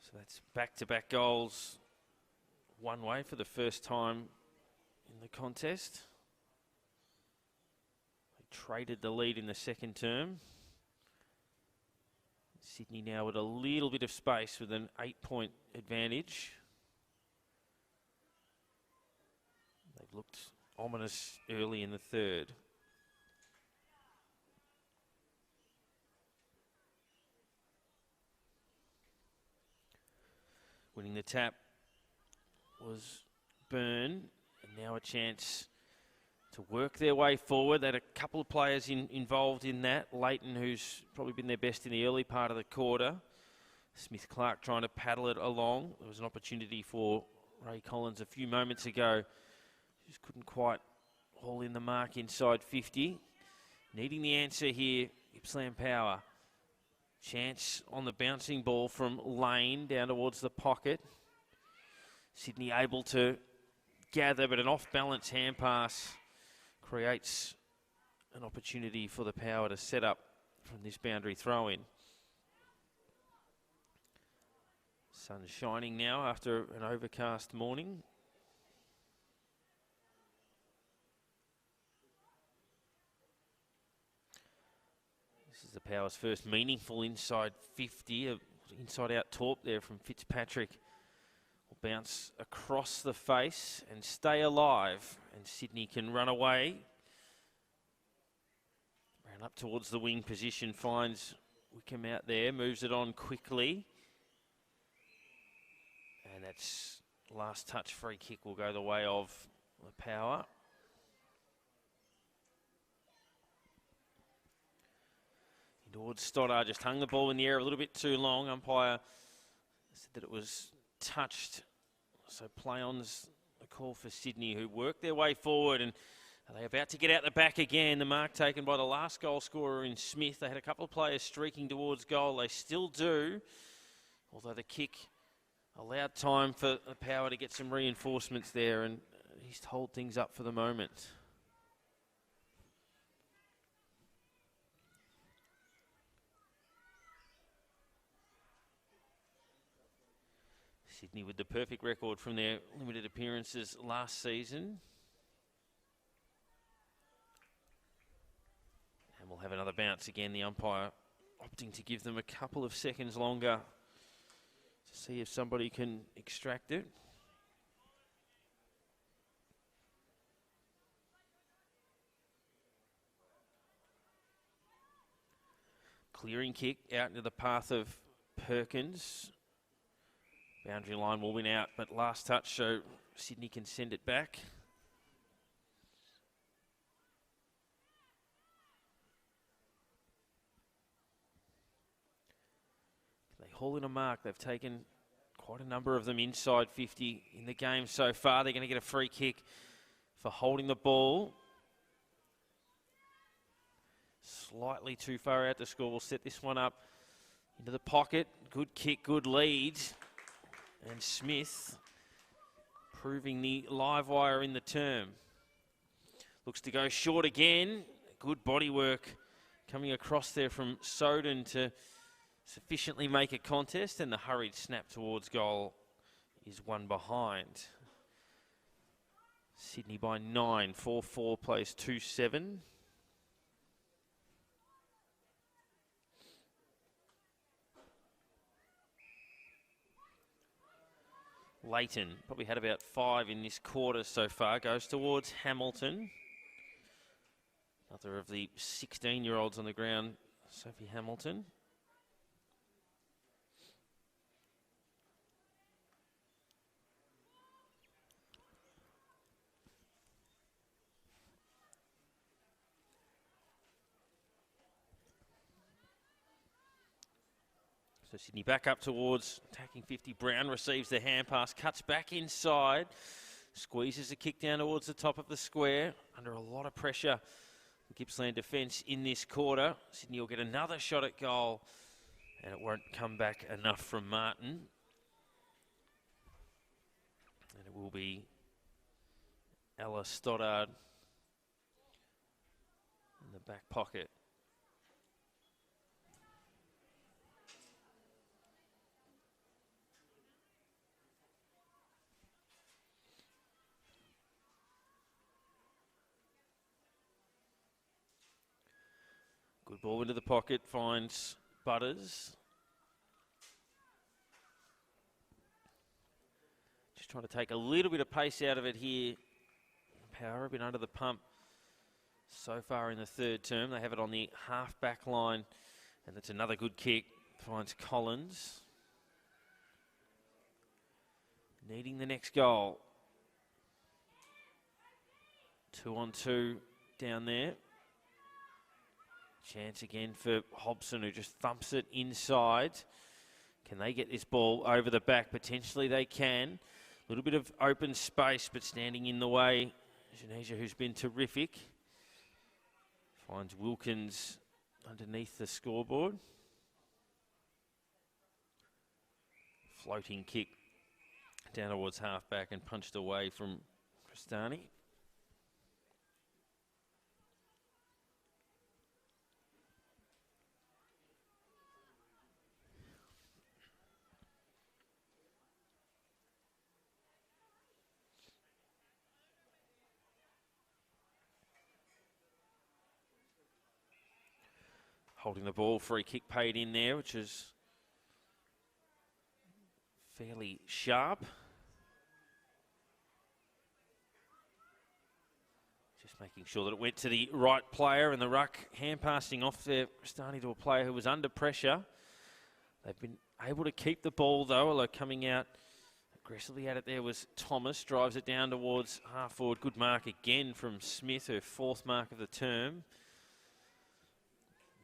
So that's back-to-back goals one way for the first time in the contest. They traded the lead in the second term. Sydney now with a little bit of space with an 8-point advantage. They've looked ominous early in the third. Winning the tap was Byrne, and now a chance to work their way forward. They had a couple of players involved in that. Leighton, who's probably been their best in the early part of the quarter. Smith-Clark trying to paddle it along. There was an opportunity for Ray Collins a few moments ago. Just couldn't quite haul in the mark inside 50. Needing the answer here, Gippsland Power. Chance on the bouncing ball from Lane down towards the pocket. Sydney able to gather, but an off-balance hand pass creates an opportunity for the Power to set up from this boundary throw-in. Sun shining now after an overcast morning. This is the Power's first meaningful inside 50, inside-out torp there from Fitzpatrick. Will bounce across the face and stay alive, and Sydney can run away. Ran up towards the wing position, finds Wickham out there, moves it on quickly. And that's last touch free kick will go the way of the Power. Towards Stoddard, just hung the ball in the air a little bit too long. Umpire said that it was touched. So play on's a call for Sydney, who work their way forward, and they're about to get out the back again. The mark taken by the last goal scorer in Smith. They had a couple of players streaking towards goal. They still do, although the kick allowed time for the Power to get some reinforcements there, and he's to hold things up for the moment. Sydney with the perfect record from their limited appearances last season. And we'll have another bounce again. The umpire opting to give them a couple of seconds longer to see if somebody can extract it. Clearing kick out into the path of Perkins. Boundary line will win out, but last touch, so Sydney can send it back. They haul in a mark. They've taken quite a number of them inside 50 in the game so far. They're going to get a free kick for holding the ball. Slightly too far out to score. We'll set this one up into the pocket. Good kick, good lead. And Smith proving the live wire in the term. Looks to go short again. Good body work coming across there from Soden to sufficiently make a contest, and the hurried snap towards goal is one behind. Sydney by 9, 4-4 plays 2-7. Leighton probably had about 5 in this quarter so far. Goes towards Hamilton. Mother of the 16-year-olds on the ground, Sophie Hamilton. So Sydney back up towards attacking 50. Brown receives the hand pass, cuts back inside, squeezes a kick down towards the top of the square. Under a lot of pressure, the Gippsland defence in this quarter. Sydney will get another shot at goal, and it won't come back enough from Martin. And it will be Ella Stoddard in the back pocket. Good ball into the pocket, finds Butters. Just trying to take a little bit of pace out of it here. Power a bit under the pump so far in the third term. They have it on the half-back line, and it's another good kick. Finds Collins. Needing the next goal. 2-on-2 down there. Chance again for Hobson, who just thumps it inside. Can they get this ball over the back? Potentially they can. A little bit of open space, but standing in the way, Genesia, who's been terrific. Finds Wilkins underneath the scoreboard. Floating kick down towards half-back and punched away from Cristani. Holding the ball, free kick paid in there, which is fairly sharp. Just making sure that it went to the right player, and the ruck hand passing off there, starting to a player who was under pressure. They've been able to keep the ball though, although coming out aggressively at it there was Thomas. Drives it down towards half forward. Good mark again from Smith, her fourth mark of the term.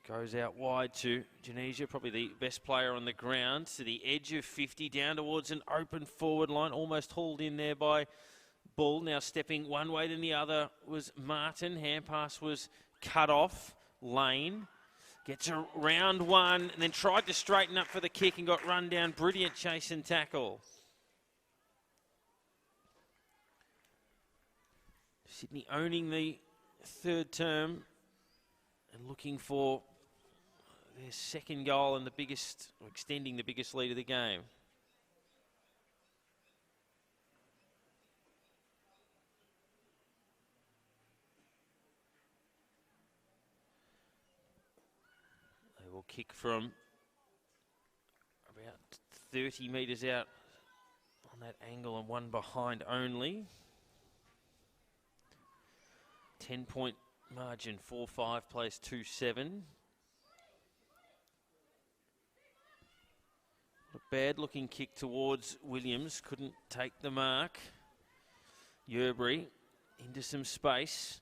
Goes out wide to Genesia, probably the best player on the ground, to the edge of 50, down towards an open forward line, almost hauled in there by Bull. Now stepping one way than the other was Martin. Hand pass was cut off. Lane gets around one and then tried to straighten up for the kick and got run down. Brilliant chase and tackle. Sydney owning the third term and looking for their second goal and the biggest, or extending the biggest lead of the game. They will kick from about 30 metres out on that angle and one behind only. 10-point margin, 4-5 plays 2-7. A bad looking kick towards Williams, couldn't take the mark. Yerbury into some space,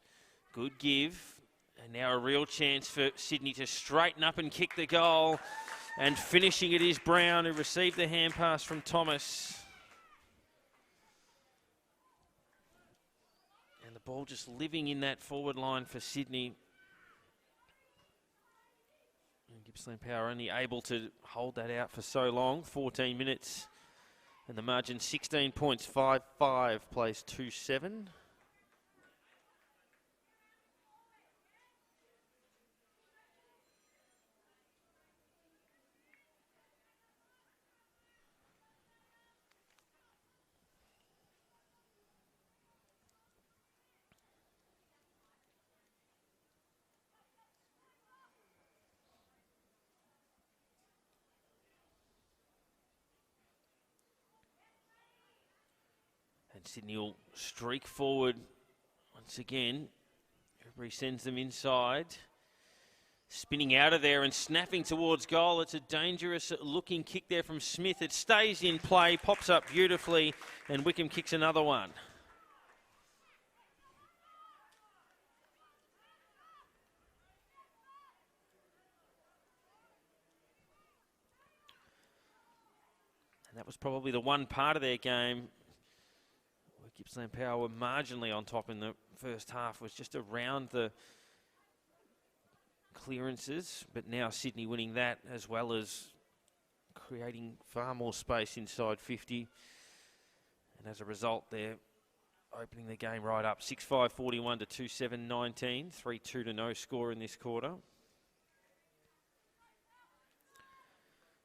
good give, and now a real chance for Sydney to straighten up and kick the goal, and finishing it is Brown, who received the hand pass from Thomas. And the ball just living in that forward line for Sydney. Gippsland Power only able to hold that out for so long, 14 minutes. And the margin 16 points, 5-5, plays 2-7. And Sydney will streak forward once again. Resends them inside. Spinning out of there and snapping towards goal. It's a dangerous looking kick there from Smith. It stays in play, pops up beautifully, and Wickham kicks another one. And that was probably the one part of their game where Gippsland Power were marginally on top in the first half, was just around the clearances, but now Sydney winning that as well as creating far more space inside 50, and as a result they're opening the game right up. 6-5-41 to 2-7-19, 3-2 to no score in this quarter.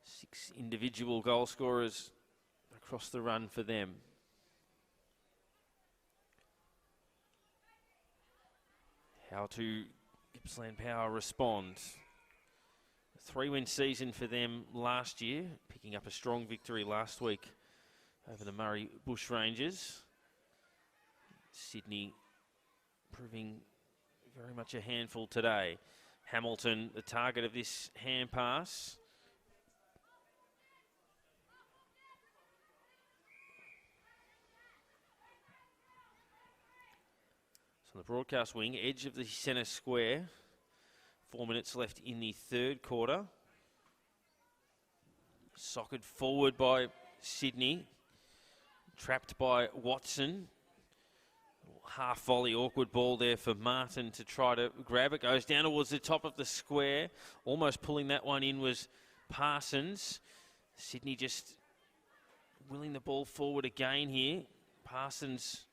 6 individual goal scorers across the run for them. How to Gippsland Power respond. A 3-win season for them last year, picking up a strong victory last week over the Murray Bushrangers. Sydney proving very much a handful today. Hamilton, the target of this hand pass. So the broadcast wing, edge of the centre square. 4 minutes left in the third quarter. Socked forward by Sydney. Trapped by Watson. Half volley, awkward ball there for Martin to try to grab it. Goes down towards the top of the square. Almost pulling that one in was Parsons. Sydney just willing the ball forward again here. Parsons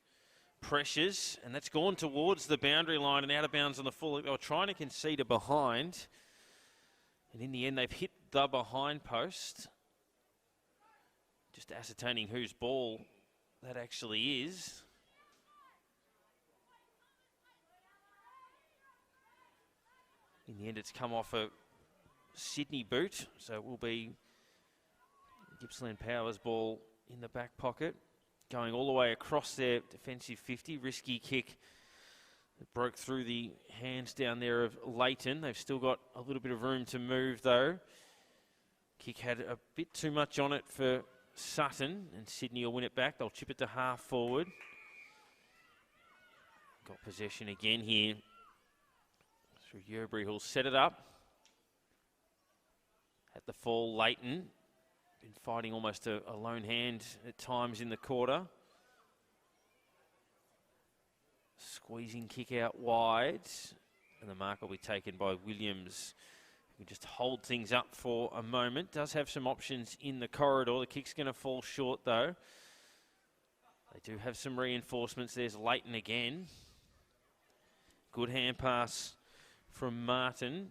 pressures, and that's gone towards the boundary line and out of bounds on the full. They were trying to concede a behind, and in the end they've hit the behind post. Just ascertaining whose ball that actually is. In the end it's come off a Sydney boot, so it will be Gippsland Power's ball in the back pocket. Going all the way across their defensive 50. Risky kick that broke through the hands down there of Leighton. They've still got a little bit of room to move though. Kick had a bit too much on it for Sutton, and Sydney will win it back. They'll chip it to half forward. Got possession again here through Yerbury, who'll set it up. At the fall, Leighton. Been fighting almost a lone hand at times in the quarter. Squeezing kick out wide. And the mark will be taken by Williams. We can just hold things up for a moment. Does have some options in the corridor. The kick's going to fall short though. They do have some reinforcements. There's Leighton again. Good hand pass from Martin.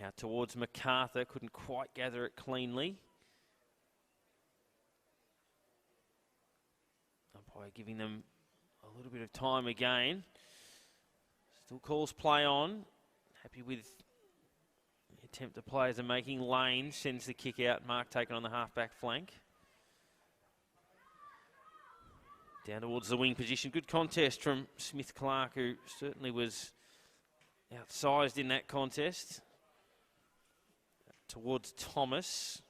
Out towards MacArthur, couldn't quite gather it cleanly. Umpire giving them a little bit of time again. Still calls play on. Happy with the attempt the players are making. Lane sends the kick out. Mark taken on the half-back flank. Down towards the wing position. Good contest from Smith-Clark, who certainly was outsized in that contest. Towards Thomas,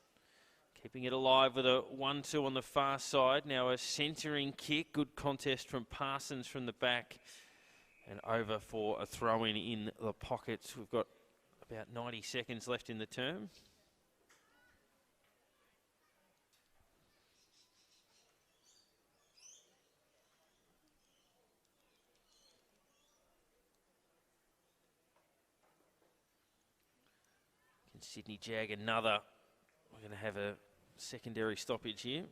keeping it alive with a 1-2 on the far side. Now a centering kick, good contest from Parsons from the back, and over for a throw-in in the pockets. We've got about 90 seconds left in the term. Sydney jag another. We're going to have a secondary stoppage here.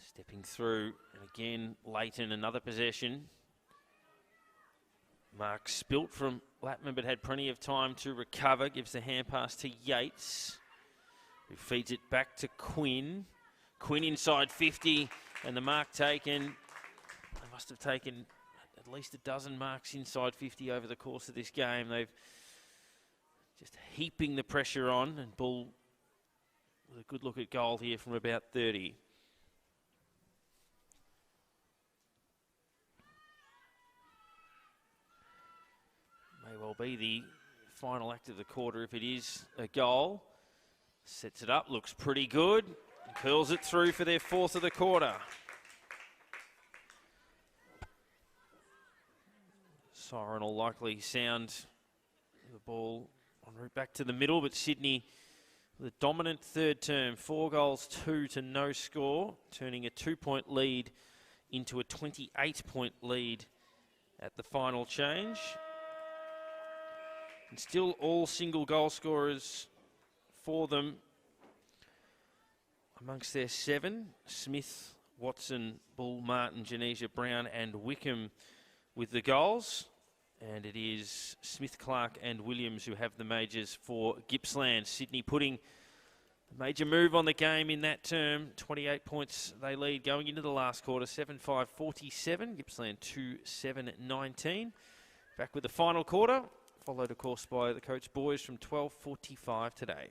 Stepping through, and again, Leighton, another possession. Mark spilt from Lapman, but had plenty of time to recover. Gives the hand pass to Yates, who feeds it back to Quinn. Quinn inside 50, and the mark taken. They must have taken at least a dozen marks inside 50 over the course of this game. They've just heaping the pressure on, and Bull with a good look at goal here from about 30. May well be the final act of the quarter if it is a goal. Sets it up, looks pretty good. Curls it through for their fourth of the quarter. Siren will likely sound the ball en route back to the middle, but Sydney with a dominant third term, 4 goals, 2 to no score, turning a 2-point lead into a 28-point lead at the final change. And still all single goal scorers for them. Amongst their 7, Smith, Watson, Bull, Martin, Janesia, Brown and Wickham with the goals. And it is Smith, Clark and Williams who have the majors for Gippsland. Sydney putting a major move on the game in that term. 28 points they lead going into the last quarter. 7-5-47. Gippsland 2-7-19. Back with the final quarter. Followed, of course, by the Coach Boys from 12:45 today.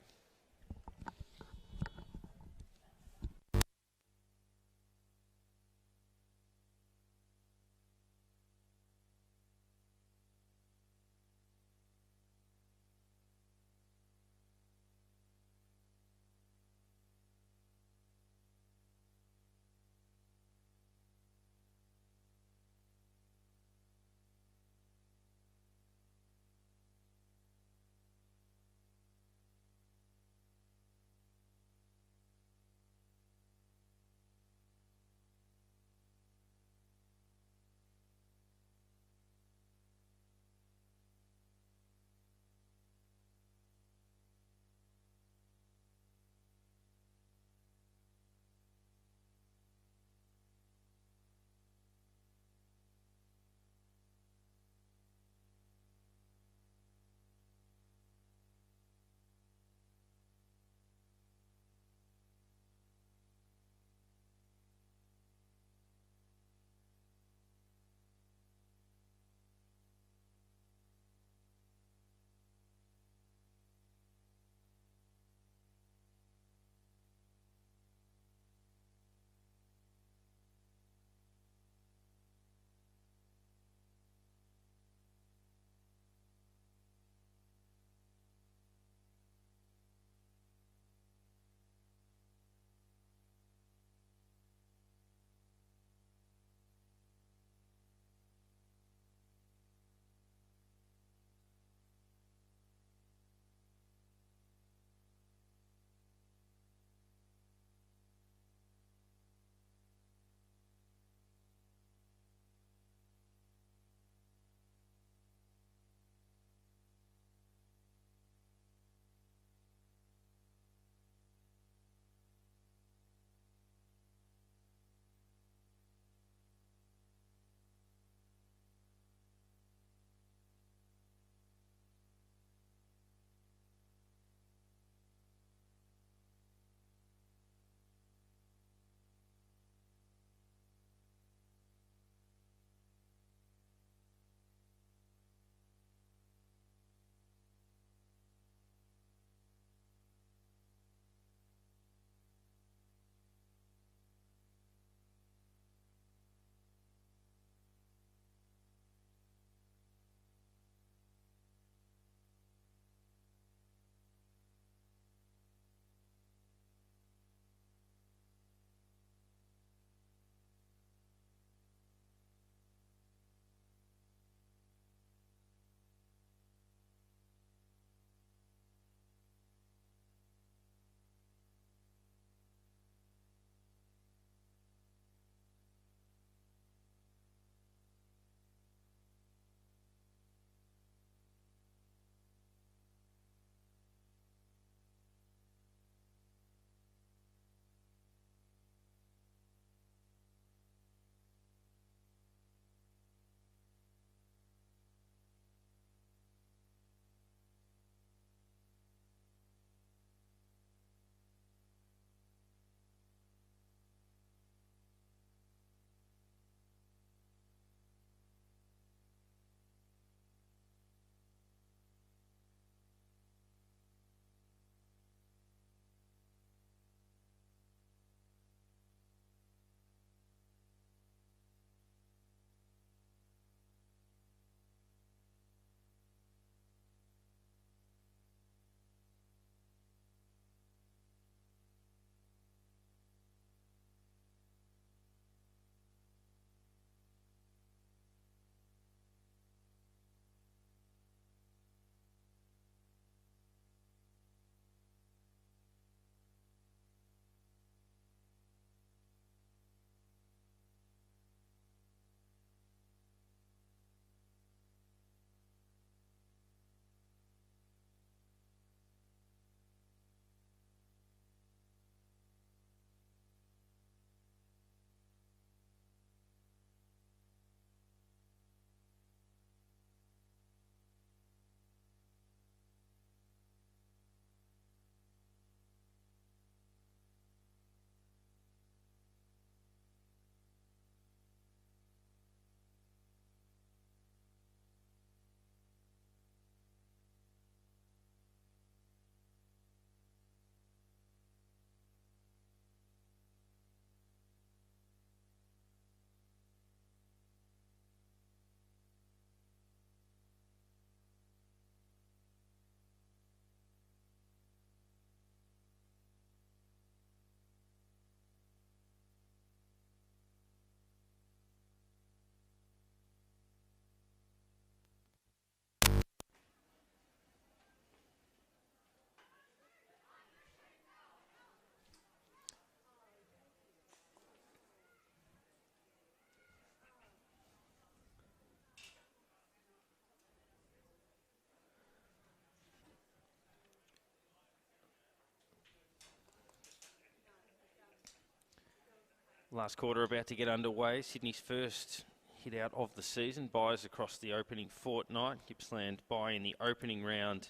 Last quarter about to get underway. Sydney's first hit out of the season. Buys across the opening fortnight. Gippsland bye in the opening round.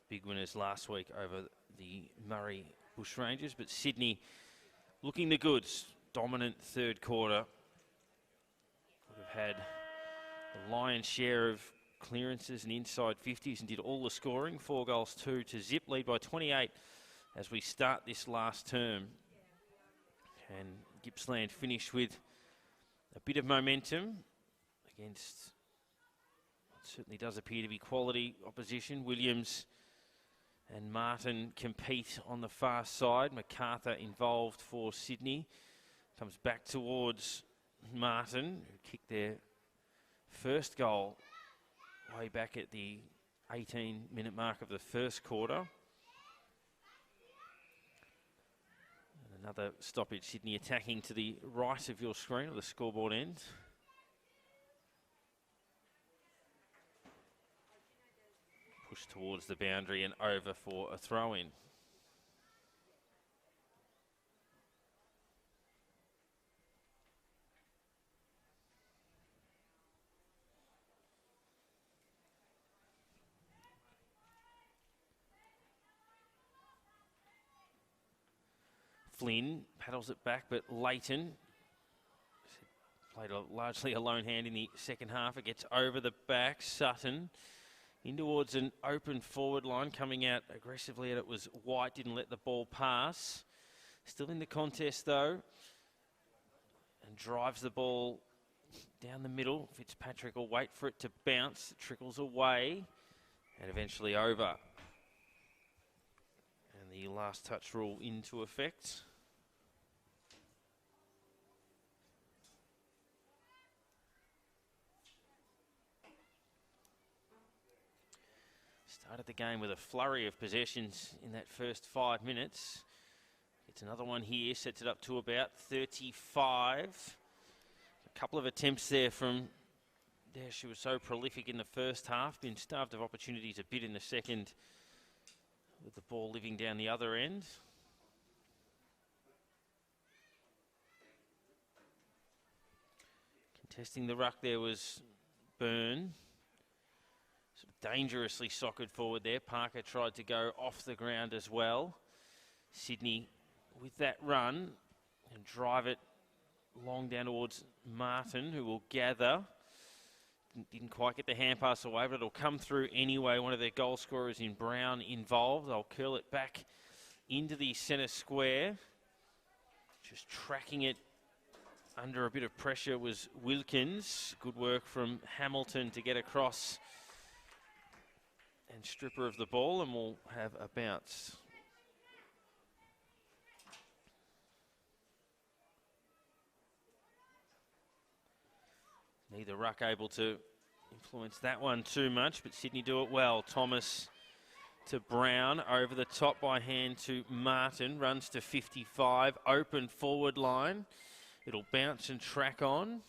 Big winners last week over the Murray Bushrangers. But Sydney looking the goods. Dominant third quarter. Would have had the lion's share of clearances and inside 50s and did all the scoring. 4 goals, 2 to zip. Lead by 28 as we start this last term. And Gippsland finished with a bit of momentum against what certainly does appear to be quality opposition. Williams and Martin compete on the far side. MacArthur involved for Sydney. Comes back towards Martin, who kicked their first goal way back at the 18-minute mark of the first quarter. Another stoppage. Sydney attacking to the right of your screen, or the scoreboard end. Push towards the boundary and over for a throw-in. Flynn paddles it back, but Leighton played largely a lone hand in the second half. It gets over the back. Sutton in towards an open forward line, coming out aggressively, and it was White, didn't let the ball pass. Still in the contest though, and drives the ball down the middle. Fitzpatrick will wait for it to bounce. It trickles away and eventually over. And the last touch rule into effect. Started the game with a flurry of possessions in that first 5 minutes. It's another one here, sets it up to about 35. A couple of attempts there from there. She was so prolific in the first half, been starved of opportunities a bit in the second, with the ball living down the other end. Contesting the ruck there was Byrne. Dangerously soccered forward there. Parker tried to go off the ground as well. Sydney with that run and drive it long down towards Martin, who will gather. Didn't quite get the hand pass away, but it'll come through anyway. One of their goal scorers in Brown involved. They'll curl it back into the centre square. Just tracking it under a bit of pressure was Wilkins. Good work from Hamilton to get across and stripper of the ball, and we'll have a bounce. Neither ruck able to influence that one too much, but Sydney do it well. Thomas to Brown, over the top by hand to Martin, runs to 55, open forward line. It'll bounce and track on.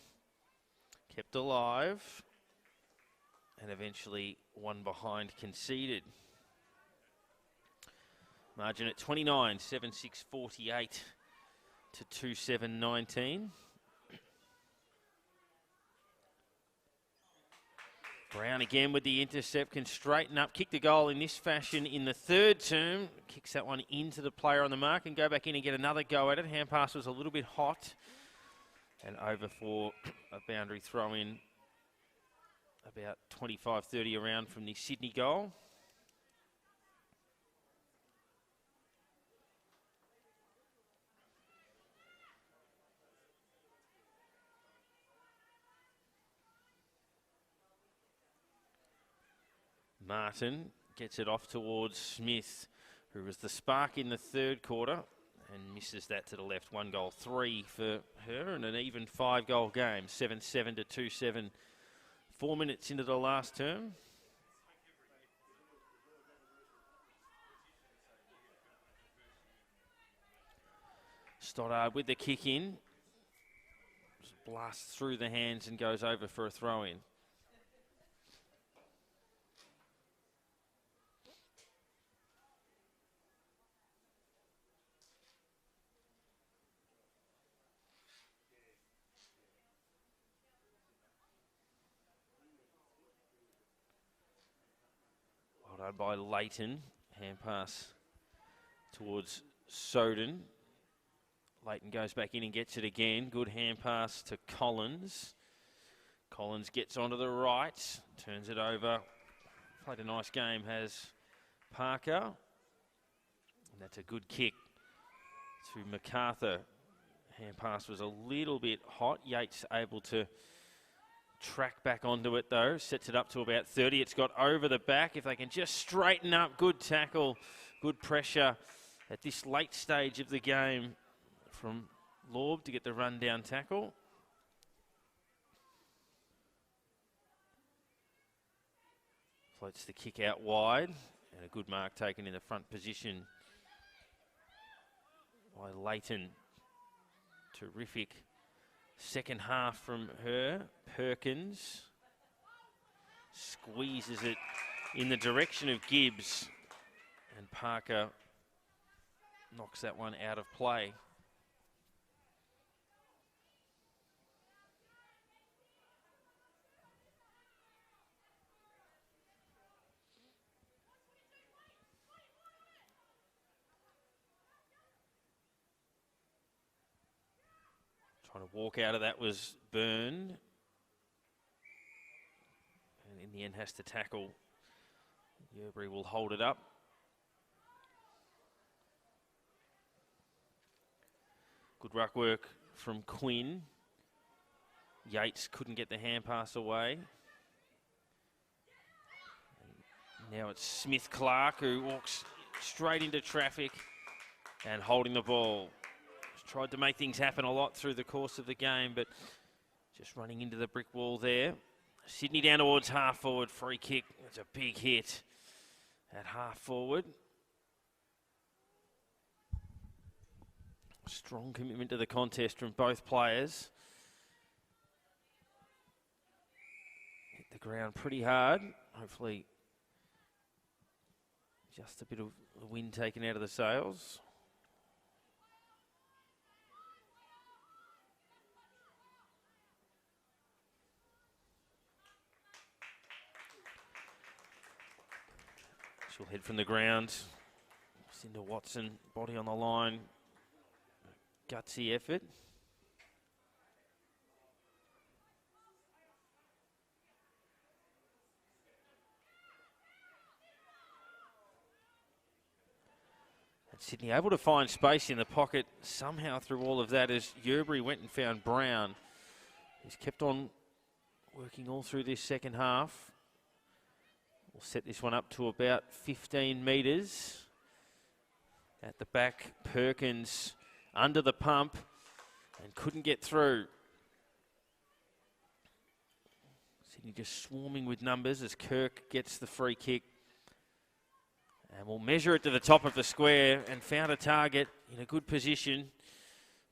Kept alive. And eventually one behind conceded. Margin at 29, 7-6-48 to 2-7-19. Brown again with the intercept, can straighten up, kick the goal in this fashion in the third term. Kicks that one into the player on the mark and go back in and get another go at it. Hand pass was a little bit hot. And over for a boundary throw in about 25-30 around from the Sydney goal. Martin gets it off towards Smith, who was the spark in the third quarter, and misses that to the left. 1 goal, 3 for her, and an even 5-goal game. 7-7 to 2-7. 4 minutes into the last term. Stoddard with the kick in. Just blasts through the hands and goes over for a throw in. Righto by Leighton. Hand pass towards Soden. Leighton goes back in and gets it again. Good hand pass to Collins. Collins gets onto the right, turns it over. Played a nice game, has Parker. And that's a good kick to MacArthur. Hand pass was a little bit hot. Yates able to track back onto it though. Sets it up to about 30. It's got over the back. If they can just straighten up, good tackle, good pressure at this late stage of the game from Lorb to get the run-down tackle. Floats the kick out wide, and a good mark taken in the front position by Leighton. Terrific second half from her. Perkins squeezes it in the direction of Gibbs, and Parker knocks that one out of play. Trying to walk out of that was Byrne. And in the end has to tackle. Yerbury will hold it up. Good ruck work from Quinn. Yates couldn't get the hand pass away. And now it's Smith-Clark who walks straight into traffic and holding the ball. Tried to make things happen a lot through the course of the game, but just running into the brick wall there. Sydney down towards half forward, free kick. It's a big hit at half forward. Strong commitment to the contest from both players. Hit the ground pretty hard. Hopefully just a bit of the wind taken out of the sails. She'll head from the ground. Cinda Watson, body on the line. Gutsy effort. And Sydney able to find space in the pocket somehow through all of that as Yerbury went and found Brown. He's kept on working all through this second half. We'll set this one up to about 15 metres. At the back, Perkins under the pump and couldn't get through. Sydney just swarming with numbers as Kirk gets the free kick. And we'll measure it to the top of the square and found a target in a good position.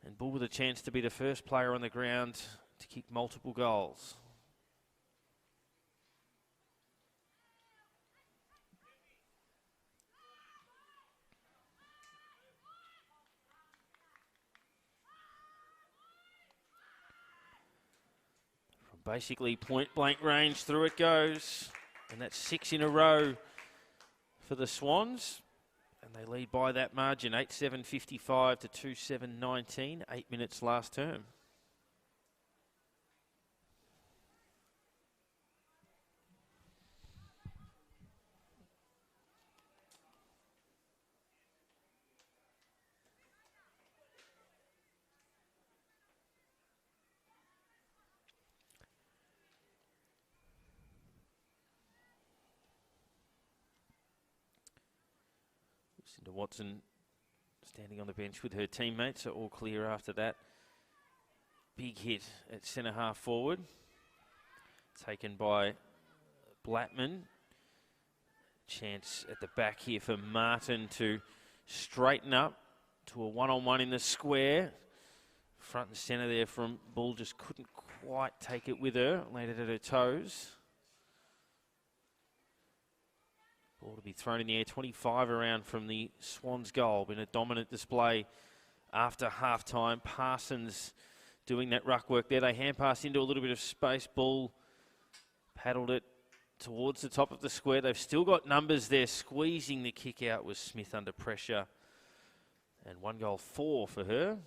And Bull with a chance to be the first player on the ground to kick multiple goals. Basically point blank range, through it goes. And that's 6 in a row for the Swans. And they lead by that margin, 8-7-55 to 2-7-19, 8 minutes last term. Cinda Watson standing on the bench with her teammates, are all clear after that. Big hit at centre half forward. Taken by Blattman. Chance at the back here for Martin to straighten up to a one-on-one in the square. Front and centre there from Bull, just couldn't quite take it with her. Landed at her toes. Ball to be thrown in the air, 25 around from the Swans goal. Been a dominant display after half-time. Parsons doing that ruck work there. They hand pass into a little bit of space. Ball paddled it towards the top of the square. They've still got numbers there. Squeezing the kick out was Smith under pressure. And 1 goal 4 for her.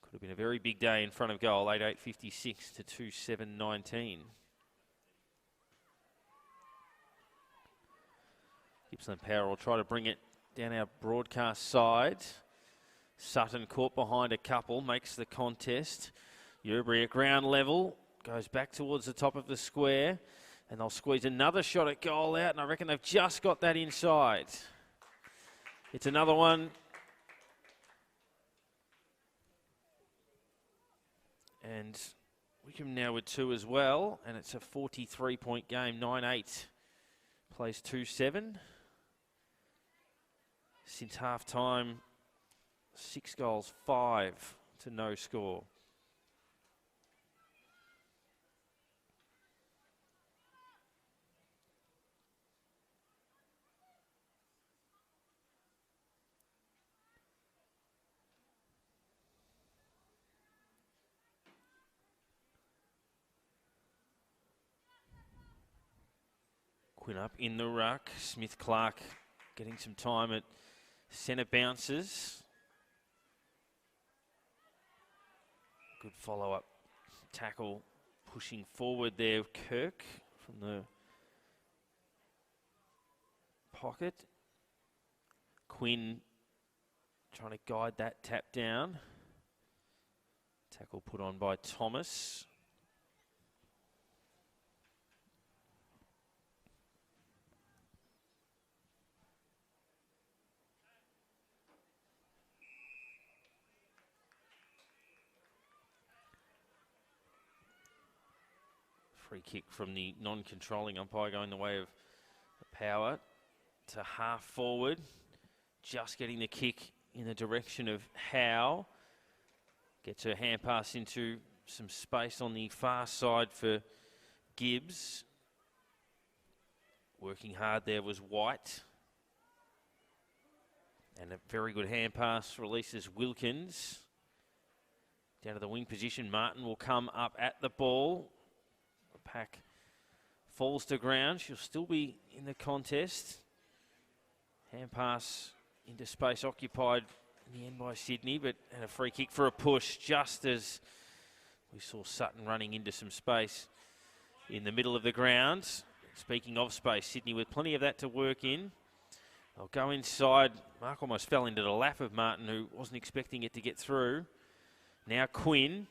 Could have been a very big day in front of goal. 8-8-56 to 2-7-19. Gippsland Power will try to bring it down our broadcast side. Sutton caught behind a couple, makes the contest. Yerbry at ground level, goes back towards the top of the square, and they'll squeeze another shot at goal out, and I reckon they've just got that inside. It's another one. And Wickham now with 2 as well, and it's a 43-point game, 9-8, plays 2-7. Since half-time, 6 goals, 5 to no score. Quinn up in the ruck. Smith-Clark getting some time at centre bounces. Good follow-up tackle pushing forward there. Kirk from the pocket. Quinn trying to guide that tap down. Tackle put on by Thomas. Free kick from the non-controlling umpire going the way of the Power to half forward. Just getting the kick in the direction of Howe. Gets her hand pass into some space on the far side for Gibbs. Working hard there was White. And a very good hand pass releases Wilkins. Down to the wing position, Martin will come up at the ball. Pack falls to ground. She'll still be in the contest. Hand pass into space occupied in the end by Sydney, and a free kick for a push just as we saw Sutton running into some space in the middle of the ground. Speaking of space, Sydney with plenty of that to work in. They'll go inside. Mark almost fell into the lap of Martin, who wasn't expecting it to get through. Now Quinn,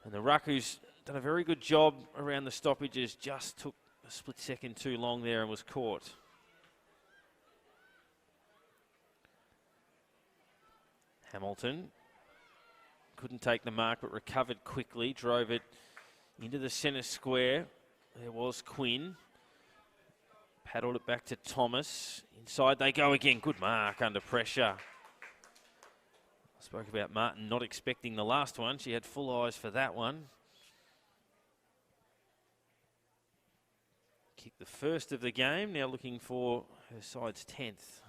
and the ruck, who's done a very good job around the stoppages, just took a split second too long there and was caught. Hamilton couldn't take the mark but recovered quickly, drove it into the centre square. There was Quinn. Paddled it back to Thomas. Inside they go again. Good mark under pressure. I spoke about Martin not expecting the last one. She had full eyes for that one. Kicked the first of the game, now looking for her side's 10th.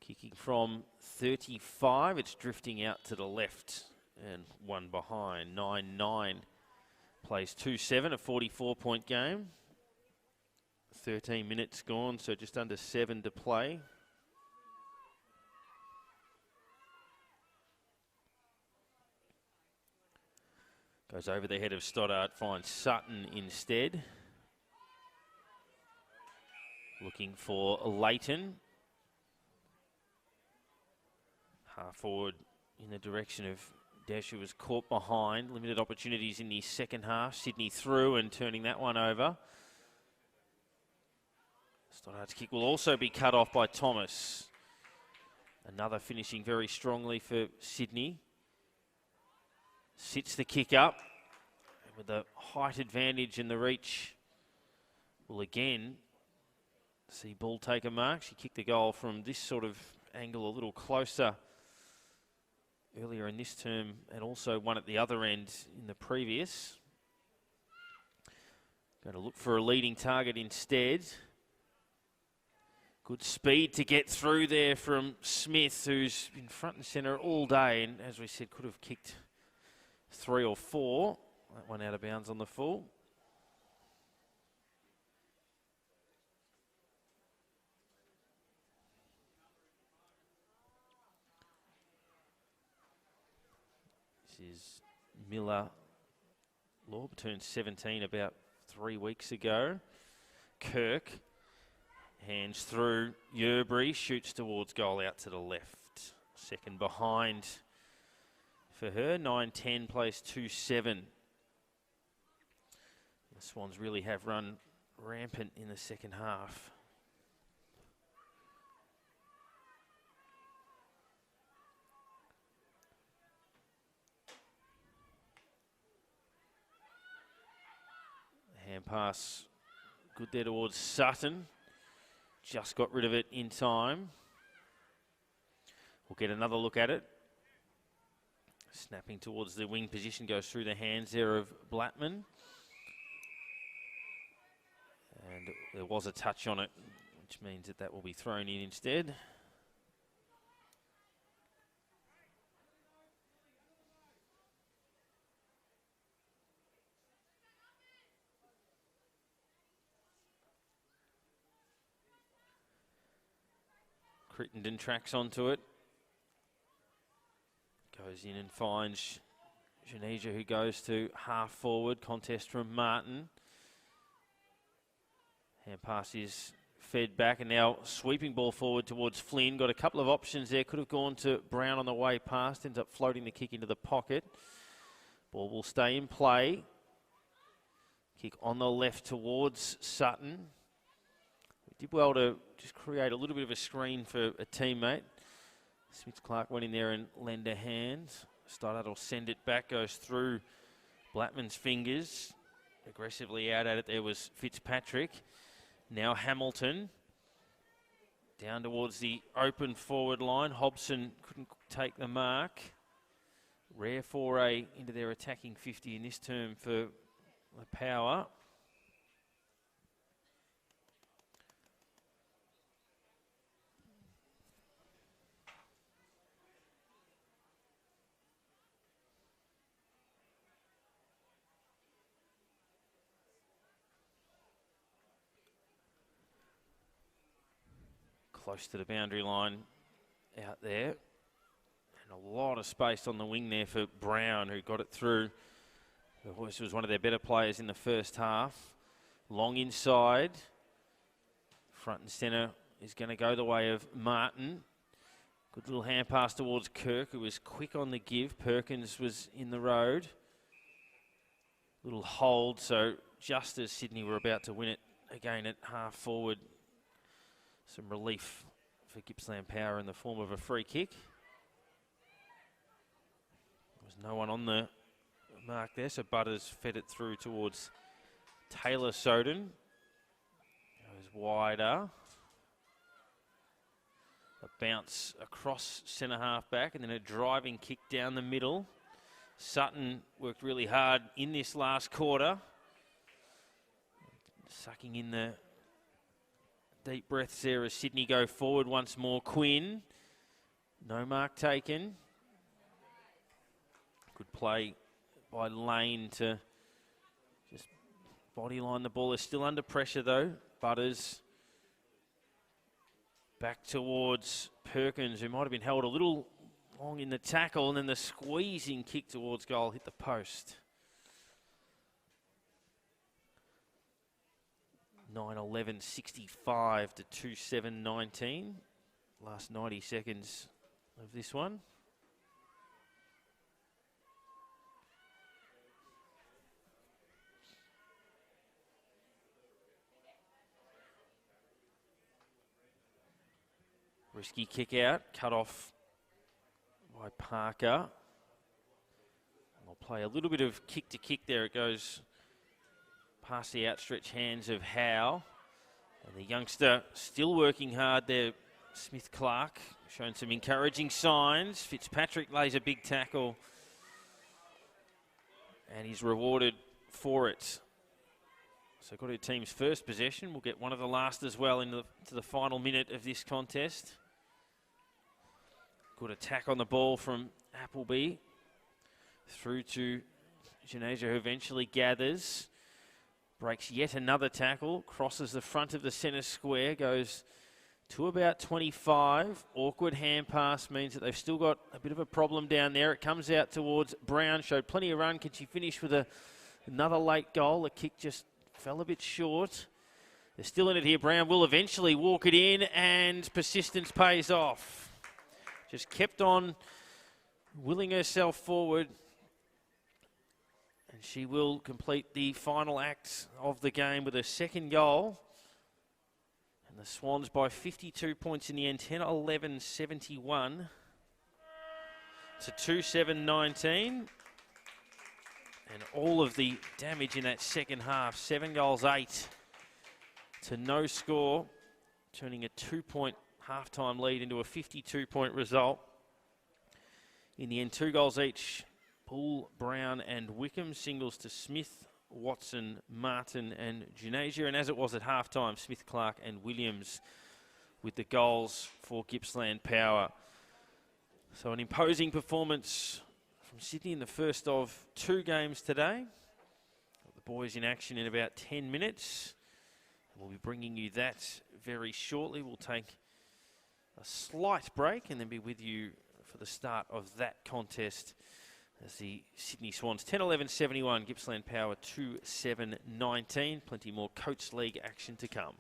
Kicking from 35, it's drifting out to the left and one behind. 9-9 plays 2-7, a 44-point game. 13 minutes gone, so just under 7 to play. Goes over the head of Stoddart, finds Sutton instead. Looking for Leighton. Half forward in the direction of Desh, who was caught behind. Limited opportunities in the second half. Sydney through and turning that one over. Stoddart's kick will also be cut off by Thomas. Another finishing very strongly for Sydney. Sits the kick up. And with the height advantage and the reach, will again see Bull take a mark. She kicked the goal from this sort of angle a little closer earlier in this term, and also one at the other end in the previous. Going to look for a leading target instead. Good speed to get through there from Smith, who's been front and centre all day, and as we said, could have kicked 3 or 4. That one out of bounds on the full. This is Miller. Lorb turned 17 about 3 weeks ago. Kirk hands through. Yerbury shoots towards goal out to the left. Second behind for her. 9-10 plays 2-7. The Swans really have run rampant in the second half. Hand pass good there towards Sutton. Just got rid of it in time. We'll get another look at it. Snapping towards the wing position, goes through the hands there of Blattman. And there was a touch on it, which means that that will be thrown in instead. Crittenden tracks onto it. Goes in and finds Janesia, who goes to half forward. Contest from Martin. Hand pass is fed back, and now sweeping ball forward towards Flynn. Got a couple of options there. Could have gone to Brown on the way past. Ends up floating the kick into the pocket. Ball will stay in play. Kick on the left towards Sutton. He did well to just create a little bit of a screen for a teammate. Smith-Clark went in there and lent a hand. Stoddart will send it back, goes through Blattman's fingers. Aggressively out at it there was Fitzpatrick. Now Hamilton. Down towards the open forward line. Hobson couldn't take the mark. Rare foray into their attacking 50 in this term for the Power. Close to the boundary line out there. And a lot of space on the wing there for Brown, who got it through. This was one of their better players in the first half. Long inside. Front and centre is going to go the way of Martin. Good little hand pass towards Kirk, who was quick on the give. Perkins was in the road. Little hold, so just as Sydney were about to win it again at half forward, some relief for Gippsland Power in the form of a free kick. There was no one on the mark there, so Butters fed it through towards Taylor Soden. Goes wider. A bounce across centre half back, and then a driving kick down the middle. Sutton worked really hard in this last quarter. Sucking in the deep breaths there as Sydney go forward once more. Quinn, no mark taken. Good play by Lane to just bodyline the ball. They're still under pressure though. Butters back towards Perkins, who might have been held a little long in the tackle, and then the squeezing kick towards goal hit the post. 9-11, 65 to 2-7, 19. Last 90 seconds of this one. Risky kick out, cut off by Parker. I'll play a little bit of kick to kick there. It goes past the outstretched hands of Howe. And the youngster still working hard there, Smith-Clark, showing some encouraging signs. Fitzpatrick lays a big tackle, and he's rewarded for it. So got her team's first possession. We'll get one of the last as well into the final minute of this contest. Good attack on the ball from Appleby. Through to Genasia, who eventually gathers. Breaks yet another tackle. Crosses the front of the centre square. Goes to about 25. Awkward hand pass means that they've still got a bit of a problem down there. It comes out towards Brown. Showed plenty of run. Can she finish with another late goal? The kick just fell a bit short. They're still in it here. Brown will eventually walk it in, and persistence pays off. Just kept on willing herself forward, and she will complete the final act of the game with her second goal. And the Swans by 52 points in the end, 10-11-71 to 2-7-19. And all of the damage in that second half, 7 goals, 8 to no score, turning a 2-point halftime lead into a 52-point result. In the end, 2 goals each, Bull, Brown and Wickham. Singles to Smith, Watson, Martin and Genasia. And as it was at halftime, Smith, Clark and Williams with the goals for Gippsland Power. So an imposing performance from Sydney in the first of 2 games today. The boys in action in about 10 minutes. We'll be bringing you that very shortly. We'll take a slight break and then be with you for the start of that contest as the Sydney Swans 10-11-71, Gippsland Power 2-7-19. Plenty more Coates League action to come.